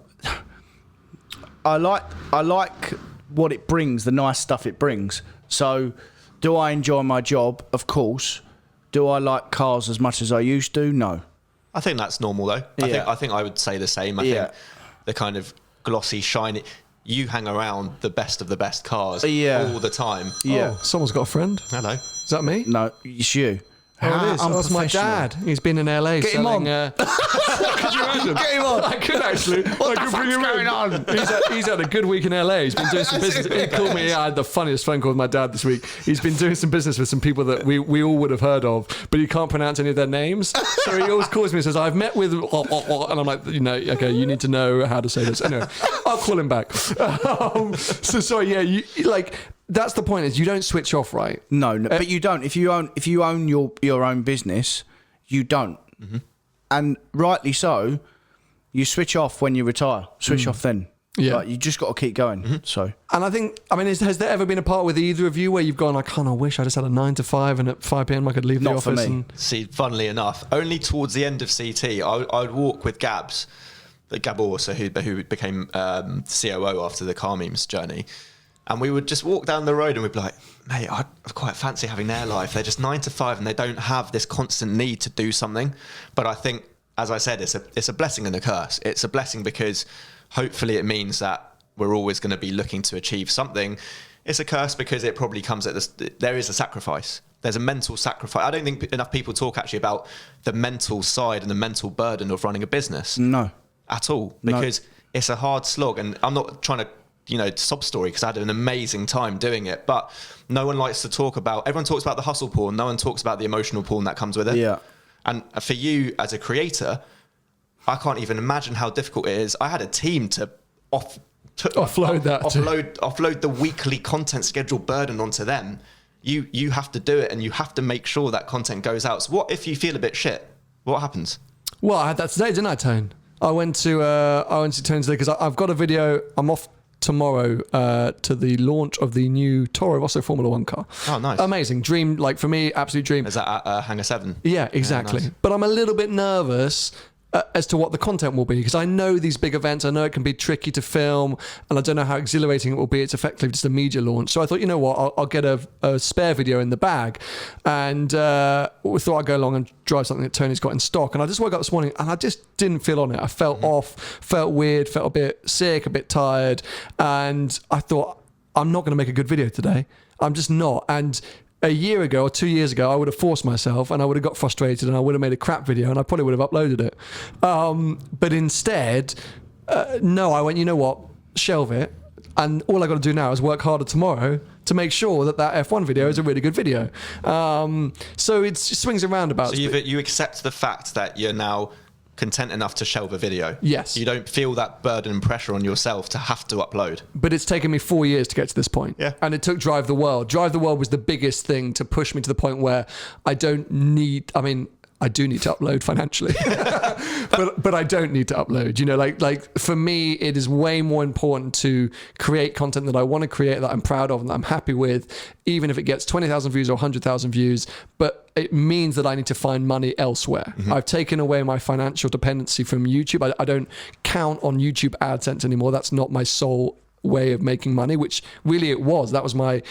I like what it brings, the nice stuff it brings. So, do I enjoy my job? Of course. Do I like cars as much as I used to? No. I think that's normal though. I think I would say the same. I think the kind of glossy, shiny. You hang around the best of the best cars all the time. Yeah. Oh, someone's got a friend. Hello. Is that me? No, it's you. Oh, it is. That's my dad. He's been in LA. Get him on. Could you imagine? Get him on. I could actually. What the fuck's going on? He's had a good week in LA. He's been doing some business. He called me. I had the funniest phone call with my dad this week. He's been doing some business with some people that we all would have heard of, but he can't pronounce any of their names. So he always calls me and says, I've met with... And I'm like, okay, you need to know how to say this. Anyway, I'll call him back. So sorry, yeah, that's the point, is you don't switch off, right? No, but you don't. If you own your own business, you don't. Mm-hmm. And rightly so, you switch off when you retire. Switch off then. Yeah. You just got to keep going. Mm-hmm. So. And I think, has there ever been a part with either of you where you've gone, I wish I just had a 9 to 5 and at 5 p.m. I could leave the office? Not for me. See, funnily enough, only towards the end of CT, I would walk with Gabs, Gabor, who became COO after the car memes journey. And we would just walk down the road and we'd be like, mate, I quite fancy having their life. They're just 9 to 5 and they don't have this constant need to do something. But I think, as I said, it's a blessing and a curse. It's a blessing because hopefully it means that we're always going to be looking to achieve something. It's a curse because it probably comes at this. There is a sacrifice. There's a mental sacrifice. I don't think enough people talk actually about the mental side and the mental burden of running a business. No. At all. Because it's a hard slog. And I'm not trying to sob story because I had an amazing time doing it, but no one likes to talk about, everyone talks about the hustle porn, no one talks about the emotional porn that comes with it. Yeah. And for you as a creator, I can't even imagine how difficult it is. I had a team to offload the weekly content schedule burden onto them. You have to do it and you have to make sure that content goes out. So what if you feel a bit shit? What happens? Well, I had that today, didn't I, Tone? I went to Tone today because I've got a video. I'm off tomorrow to the launch of the new Toro Rosso Formula 1 car. Oh, nice. Amazing. Dream, for me, absolute dream. Is that at Hangar 7? Yeah, exactly. Yeah, nice. But I'm a little bit nervous as to what the content will be, because I know these big events, I know it can be tricky to film, and I don't know how exhilarating it will be. It's effectively just a media launch. So I thought, you know what, I'll get a spare video in the bag, and we thought I'd go along and drive something that Tony's got in stock. And I just woke up this morning and I just didn't feel on it. I felt off, felt weird, felt a bit sick, a bit tired, and I thought, I'm not going to make a good video today. I'm just not. And a year ago or 2 years ago, I would have forced myself and I would have got frustrated and I would have made a crap video and I probably would have uploaded it. But instead, no, I went, you know what, shelve it. And all I got to do now is work harder tomorrow to make sure that F1 video is a really good video. So it swings and roundabouts. So you accept the fact that you're now content enough to shelve a video. Yes. You don't feel that burden and pressure on yourself to have to upload. But it's taken me 4 years to get to this point. Yeah. And it took Drive the World. Drive the World was the biggest thing to push me to the point where I do need to upload financially, but I don't need to upload, like for me, it is way more important to create content that I want to create, that I'm proud of and that I'm happy with, even if it gets 20,000 views or 100,000 views, but it means that I need to find money elsewhere. Mm-hmm. I've taken away my financial dependency from YouTube. I don't count on YouTube AdSense anymore. That's not my sole way of making money, which really it was. That was my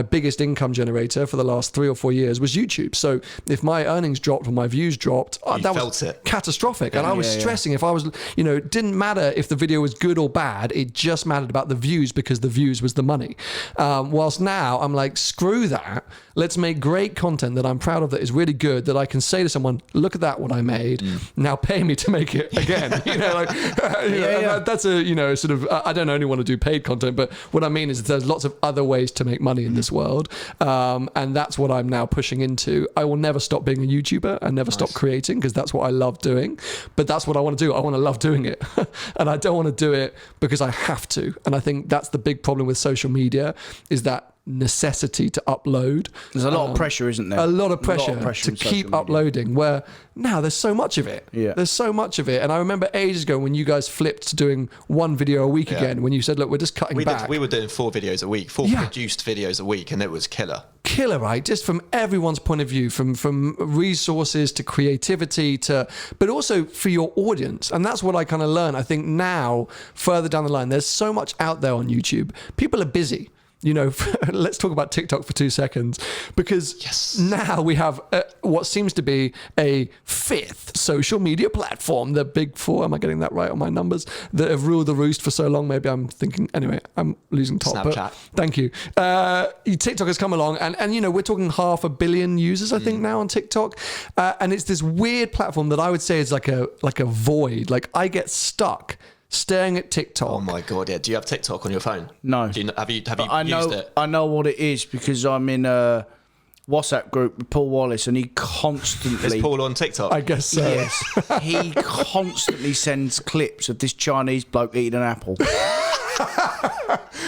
biggest income generator for the last 3 or 4 years was YouTube. So if my earnings dropped or my views dropped, that was catastrophic. And I was stressing if I was, it didn't matter if the video was good or bad, it just mattered about the views because the views was the money. Whilst now I'm like, screw that. Let's make great content that I'm proud of, that is really good, that I can say to someone, look at that, what I made. Now pay me to make it again. That's a, sort of, I don't only want to do paid content, but what I mean is there's lots of other ways to make money in this world, and that's what I'm now pushing into. I will never stop being a YouTuber and never stop creating, because that's what I love doing, but that's what I want to do. I want to love doing it and I don't want to do it because I have to. And I think that's the big problem with social media, is that necessity to upload. There's a lot of pressure, isn't there? A lot of pressure to keep uploading, where now there's so much of it. Yeah. There's so much of it. And I remember ages ago when you guys flipped to doing one video a week again, when you said, look, we're just cutting back. We were doing 4 videos a week, 4 produced videos a week, and it was killer. Killer, right? Just from everyone's point of view, from resources to creativity but also for your audience. And that's what I kind of learned. I think now, further down the line, there's so much out there on YouTube. People are busy. You know, let's talk about TikTok for 2 seconds, because now we have what seems to be a 5th social media platform, the big 4. Am I getting that right on my numbers? That have ruled the roost for so long. Maybe I'm thinking, anyway, I'm losing top. Snapchat. But thank you. TikTok has come along and, you know, we're talking 500 million users, I think, now on TikTok. And it's this weird platform that I would say is like a void. Like, I get stuck staring at TikTok. Oh my god, yeah. Do you have TikTok on your phone? No. Have you used it? I know what it is, because I'm in a WhatsApp group with Paul Wallace, and he constantly... Is Paul on TikTok? I guess so. Yes. He constantly sends clips of this Chinese bloke eating an apple.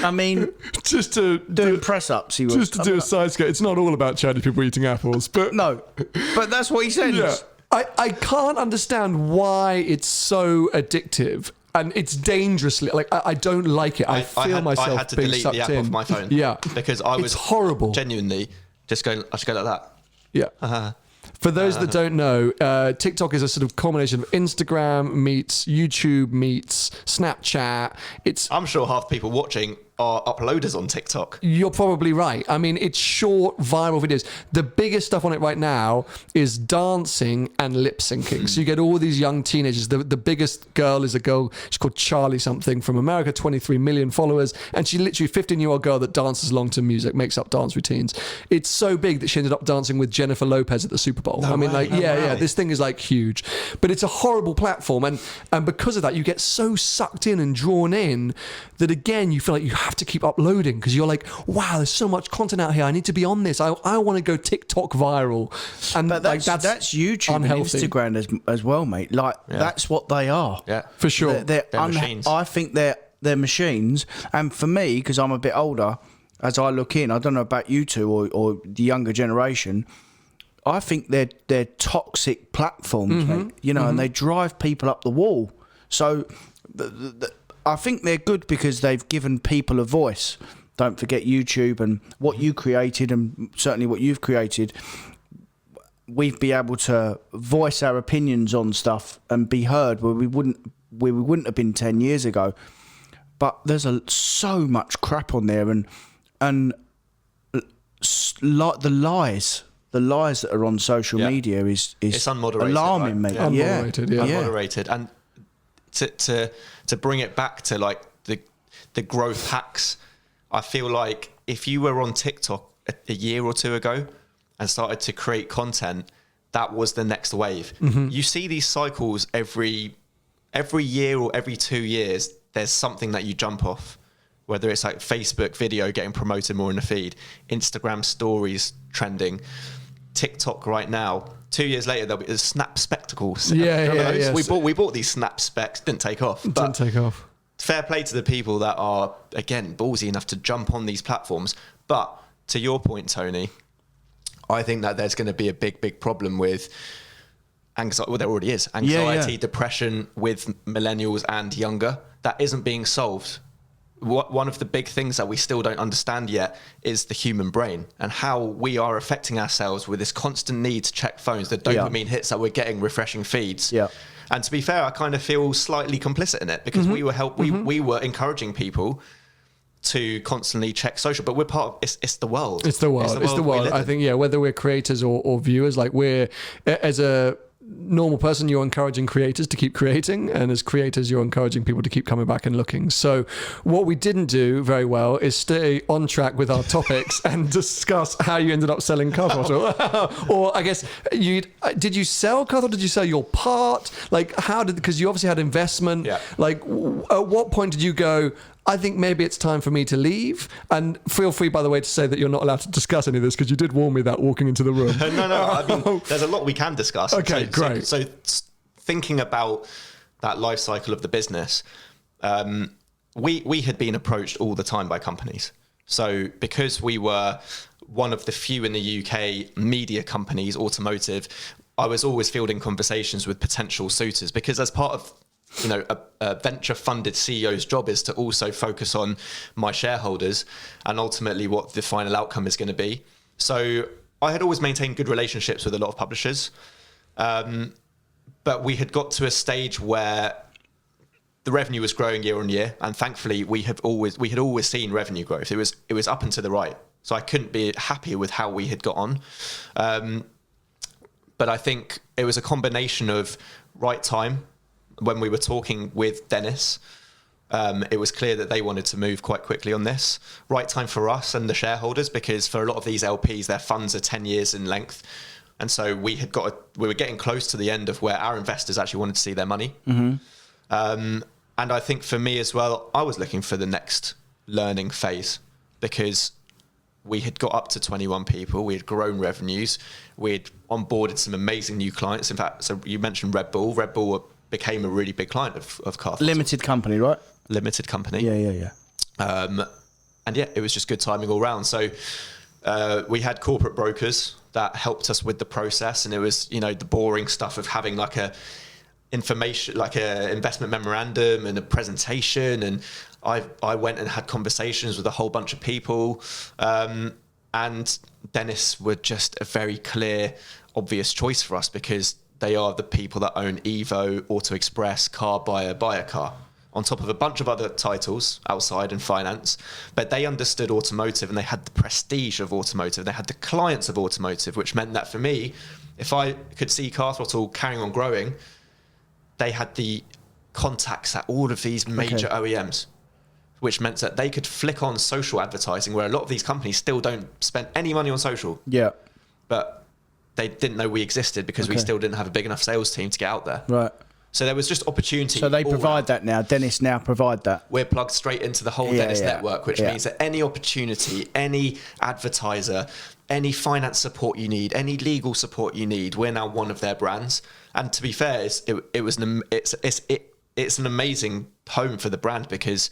I mean, just to doing press-ups, he was. Just to do a side skate. It's not all about Chinese people eating apples, but... No, but that's what he sends. Yeah. I can't understand why it's so addictive. And it's dangerously, like, I don't like it. I feel myself I had to being delete sucked the app in. off my phone. Yeah. Because I was it's horrible. Genuinely just going, I should go like that. Yeah. For those that don't know, TikTok is a sort of combination of Instagram meets YouTube meets Snapchat. I'm sure half the people watching are uploaders on TikTok. You're probably right. I mean, it's short, viral videos. The biggest stuff on it right now is dancing and lip syncing. So you get all these young teenagers. The biggest girl is a girl, she's called Charlie something from America, 23 million followers. And she's literally a 15-year-old girl that dances along to music, makes up dance routines. It's so big that she ended up dancing with Jennifer Lopez at the Super Bowl. This thing is like huge. But it's a horrible platform. And because of that, you get so sucked in and drawn in that, again, you feel like you have to keep uploading, because you're like, wow, there's so much content out here. I need to be on this. I want to go TikTok viral. And but that's YouTube unhealthy. and Instagram as well, mate. Like, that's what they are. Yeah, for sure. They're machines. I think they're machines. And for me, because I'm a bit older, as I look in, I don't know about you two or the younger generation, I think they're toxic platforms, mate. You know, and they drive people up the wall. So I think they're good because they've given people a voice. Don't forget YouTube and what you created, and certainly what you've created. We've been able to voice our opinions on stuff and be heard where we wouldn't have been 10 years ago. But there's so much crap on there, and like the lies that are on social media is it's unmoderated, alarming, right? mate. Unmoderated, yeah. Unmoderated. And to bring it back to like the growth hacks, I feel like if you were on TikTok a year or 2 ago and started to create content, that was the next wave. You see these cycles every year or every 2 years. There's something that you jump off, whether it's like Facebook video getting promoted more in the feed, Instagram stories trending, TikTok right now. 2 years later, there'll be Snap Spectacles. Yeah. We bought these Snap Specs, didn't take off. Didn't take off. Fair play to the people that are, again, ballsy enough to jump on these platforms. But to your point, Tony, I think that there's going to be a big problem with anxiety. Well, there already is. Anxiety, depression with millennials and younger. That isn't being solved. One of the big things that we still don't understand yet is the human brain and how we are affecting ourselves with this constant need to check phones, the dopamine hits that we're getting, refreshing feeds. Yeah. And to be fair, I kind of feel slightly complicit in it because we were encouraging people to constantly check social, but we're part of it's the world. It's the world. I think, whether we're creators or viewers, like we're, as a normal person, you're encouraging creators to keep creating, and as creators you're encouraging people to keep coming back and looking. So what we didn't do very well is stay on track with our topics and discuss how you ended up selling Car Throttle. Or I guess did you sell Car Throttle? Did you sell your part? Like, because you obviously had investment. Like, at what point did you go, I think maybe it's time for me to leave. And feel free, by the way, to say that you're not allowed to discuss any of this, because you did warn me that walking into the room. No. I mean, there's a lot we can discuss. Okay, great. So thinking about that life cycle of the business, we had been approached all the time by companies. So because we were one of the few in the UK media companies, automotive, I was always fielding conversations with potential suitors, because as part of a venture funded CEO's job is to also focus on my shareholders and ultimately what the final outcome is going to be. So I had always maintained good relationships with a lot of publishers. But we had got to a stage where the revenue was growing year on year, and thankfully we had always seen revenue growth. It was up and to the right, so I couldn't be happier with how we had got on. But I think it was a combination of right time. When we were talking with Dennis, it was clear that they wanted to move quite quickly on this. Right time for us and the shareholders, because for a lot of these LPs, their funds are 10 years in length. And so we were getting close to the end of where our investors actually wanted to see their money. Mm-hmm. And I think for me as well, I was looking for the next learning phase, because we had got up to 21 people. We had grown revenues. We had onboarded some amazing new clients. In fact, so you mentioned Red Bull. Red Bull became a really big client of Car Throttle. Limited company, right? Limited company. Yeah. And yeah, it was just good timing all round. So we had corporate brokers that helped us with the process, and it was the boring stuff of having like a investment memorandum and a presentation, and I went and had conversations with a whole bunch of people, and Dennis were just a very clear, obvious choice for us, because they are the people that own Evo, Auto Express, Car Buyer, Buy a Car, on top of a bunch of other titles outside in finance. But they understood automotive, and they had the prestige of automotive. They had the clients of automotive, which meant that for me, if I could see Car Throttle carrying on growing, they had the contacts at all of these major OEMs, which meant that they could flick on social advertising, where a lot of these companies still don't spend any money on social. Yeah. But they didn't know we existed, because we still didn't have a big enough sales team to get out there. Right. So there was just opportunity. So they provide that now. Dennis now provide that. We're plugged straight into the whole Dennis network, which means that any opportunity, any advertiser, any finance support you need, any legal support you need, we're now one of their brands. And to be fair, it's an amazing home for the brand, because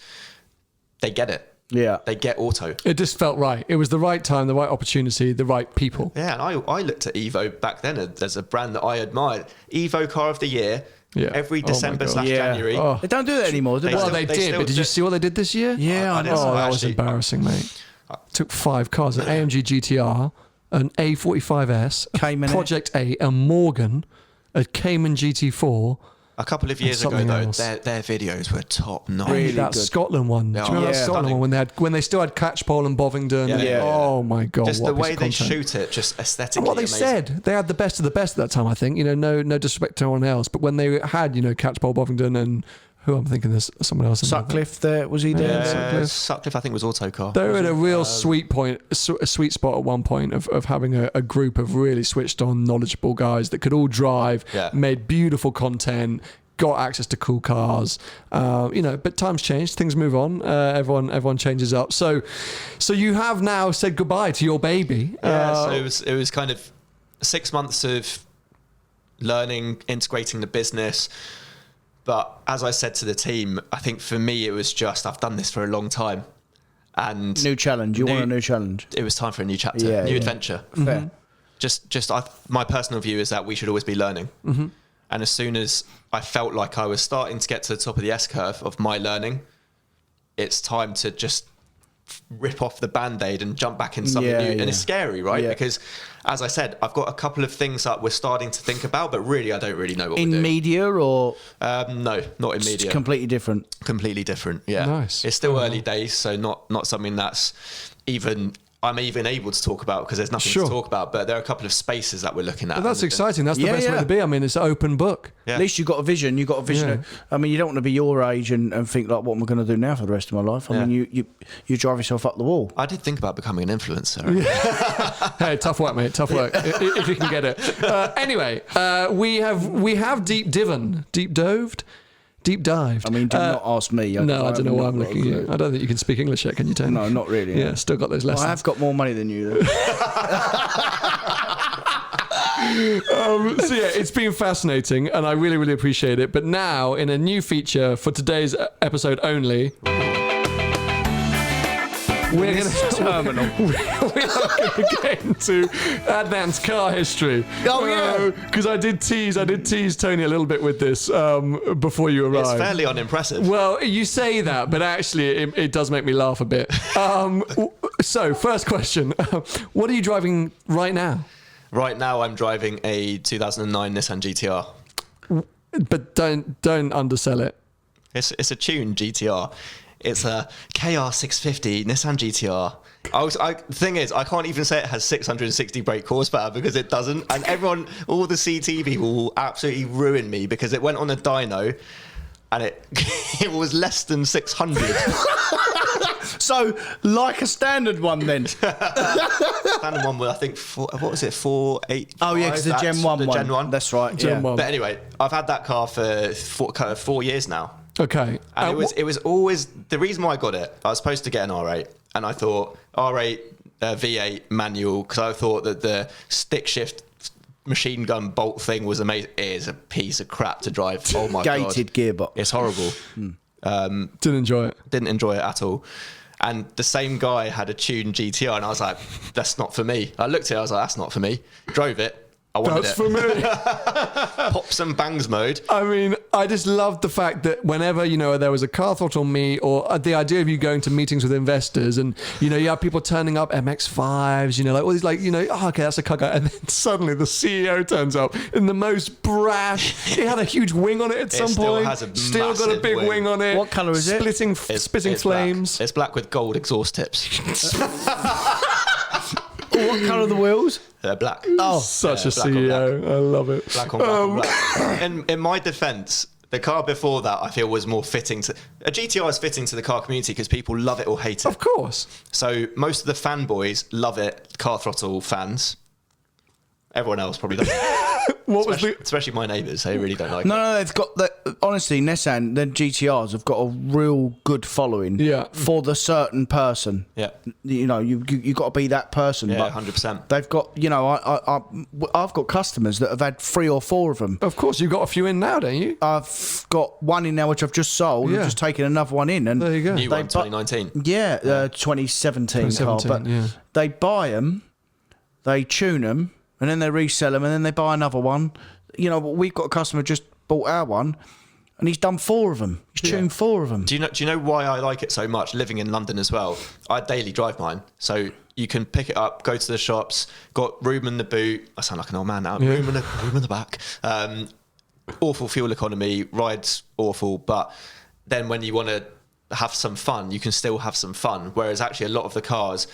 they get it. Yeah. They get auto. It just felt right. It was the right time, the right opportunity, the right people. Yeah, and I looked at Evo back then as a brand that I admired. Evo Car of the Year, every December/January. Oh. They don't do that anymore, do they? Well, they did, but did you see what they did this year? Yeah, I know. Oh, that was embarrassing, mate. Took 5 cars, an AMG GTR, an A45S, Cayman Project A, a Morgan, a Cayman GT4. A couple of years ago, though, their videos were top notch. Really that good. Scotland one. Do you remember that Scotland one when they still had Catchpole and Bovingdon? Oh my god! Just the way they shoot it, just aesthetically. And what they said, they had the best of the best at that time. I think no disrespect to anyone else, but when they had Catchpole, Bovingdon, and who I'm thinking there's someone else. Sutcliffe, was he there? Sutcliffe, I think, was Autocar. They were at a real sweet spot at one point of having a group of really switched on, knowledgeable guys that could all drive, made beautiful content, got access to cool cars. But times change, things move on. Everyone changes up. So you have now said goodbye to your baby. So it was kind of 6 months of learning, integrating the business. But as I said to the team, I think for me, it was just, I've done this for a long time. And new challenge. You want a new challenge. It was time for a new chapter, new adventure. Fair. My personal view is that we should always be learning. Mm-hmm. And as soon as I felt like I was starting to get to the top of the S-curve of my learning, it's time to just rip off the Band-Aid and jump back into something new. And it's scary, right? Yeah. Because, as I said, I've got a couple of things that we're starting to think about, but really, I don't really know what we're doing. In media or? No, not in media. Completely different. Completely different, yeah. Nice. It's still early days, so not something that's I'm even able to talk about, because there's nothing to talk about, but there are a couple of spaces that we're looking at. But that's exciting. That's the best way to be. I mean, it's an open book. Yeah. At least you've got a vision. You've got a vision. I mean, you don't want to be your age and think like, what am I going to do now for the rest of my life? I mean, you drive yourself up the wall. I did think about becoming an influencer. Hey, tough work, mate. Tough work. if you can get it. Anyway, we have deep doved Deep dived. I mean, do not ask me. No, I don't know why I'm looking at you. I don't think you can speak English yet, can you, Tony? No, not really. Yeah, still got those lessons. Well, I have got more money than you. Though. So yeah, it's been fascinating and I really, really appreciate it. But now, in a new feature for today's episode only, we're going to get into Adnan's car history. Oh yeah, because I did tease Tony a little bit with this before you arrived. It's fairly unimpressive. Well, you say that, but actually, it does make me laugh a bit. So, first question: what are you driving right now? Right now, I'm driving a 2009 Nissan GTR. But don't undersell it. It's a tuned GTR. It's a KR650 Nissan GTR. The thing is, I can't even say it has 660 brake horsepower because it doesn't. And all the CT people will absolutely ruin me because it went on a dyno and it was less than 600. So, like a standard one then. Standard one was, I think, 485? Oh yeah, because the Gen 1 the one. Gen 1. That's right. Gen 1. But anyway, I've had that car for 4 years now. Okay. And it was always the reason why I got it. I was supposed to get an R8, and I thought R8 V8 manual because I thought that the stick shift machine gun bolt thing was amazing. It is a piece of crap to drive. Oh my god! Gated gearbox. It's horrible. Didn't enjoy it. Didn't enjoy it at all. And the same guy had a tuned GTR, and I was like, "That's not for me." I looked at it, I was like, "That's not for me." Drove it. I wanted That's it. for me. Pops and bangs mode. I mean, I just loved the fact that whenever, there was a car throttle meet or the idea of you going to meetings with investors and, you have people turning up MX-5s, like all these okay, that's a car guy. And then suddenly the CEO turns up in the most brash. It had a huge wing on it at some still point. has a Still got a big massive wing on it. What colour is it? Spitting It's flames. Black. It's black with gold exhaust tips. What colour are the wheels? They're black. Oh, Such a black on CEO. I love it. Black on black on black. In my defence, the car before that I feel was more fitting to... A GTR is fitting to the car community because people love it or hate it. Of course. So most of the fanboys love it, Car Throttle fans. Everyone else probably doesn't. Especially my neighbours, they really don't like it. No, they've got honestly, Nissan, the GTRs have got a real good following. Yeah. For the certain person. Yeah. You got to be that person. Yeah, but 100%. They've got, I've got customers that have had 3 or 4 of them. Of course, you've got a few in now, don't you? I've got one in now which I've just sold. Yeah. I've just taken another one in, and There you go. New one, 2019. Yeah, 2017 car. But they buy them, they tune them, and then they resell them, and then they buy another one. We've got a customer just bought our one, and he's done 4 of them. He's tuned 4 of them. Do you know why I like it so much? Living in London as well, I daily drive mine, so you can pick it up, go to the shops, got room in the boot. I sound like an old man now. Yeah. Room in the back. Awful fuel economy, rides awful, but then when you want to have some fun, you can still have some fun. Whereas actually, a lot of the cars,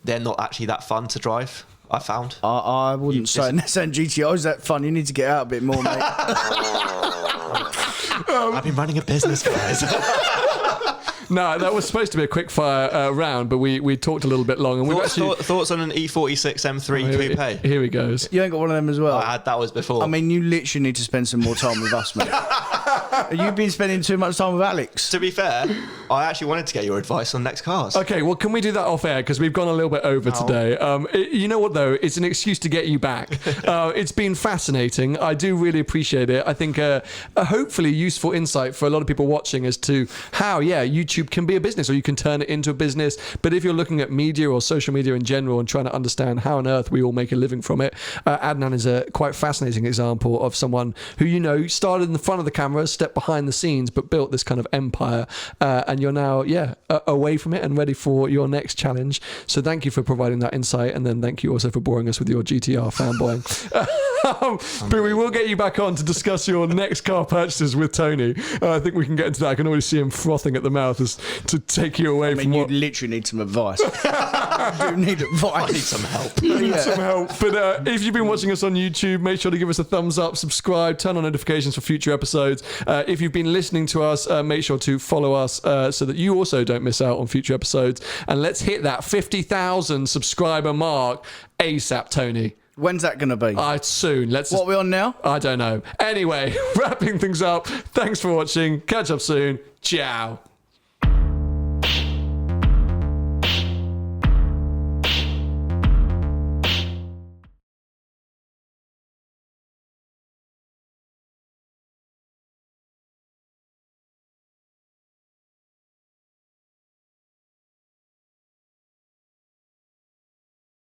they're not actually that fun to drive. I found. I wouldn't say Nissan GTR is that fun. You need to get out a bit more, mate. I've been running a business, guys. No, that was supposed to be a quick fire round, but we talked a little bit long. And thoughts on an E46 M3 coupe? Here he goes. You ain't got one of them as well? I had that was before. I mean, you literally need to spend some more time with us, mate. You've been spending too much time with Alex. To be fair, I actually wanted to get your advice on next cars. Okay, well, can we do that off air? Because we've gone a little bit over today. You know what, though? It's an excuse to get you back. It's been fascinating. I do really appreciate it. I think a hopefully useful insight for a lot of people watching as to how, YouTube can be a business or you can turn it into a business. But if you're looking at media or social media in general and trying to understand how on earth we all make a living from it, Adnan is a quite fascinating example of someone who, started in the front of the camera, stepped behind the scenes, but built this kind of empire. And you're now, away from it and ready for your next challenge. So thank you for providing that insight. And then thank you also for boring us with your GTR fanboying. But we will get you back on to discuss your next car purchases with Tony. I think we can get into that. I can already see him frothing at the mouth as to take you away from what... you literally need some advice. You need advice. I need some help. Some help. But if you've been watching us on YouTube, make sure to give us a thumbs up, subscribe, turn on notifications for future episodes. If you've been listening to us, make sure to follow us so that you also don't miss out on future episodes. And let's hit that 50,000 subscriber mark ASAP, Tony. When's that going to be? Soon. What are we on now? I don't know. Anyway, wrapping things up. Thanks for watching. Catch up soon. Ciao.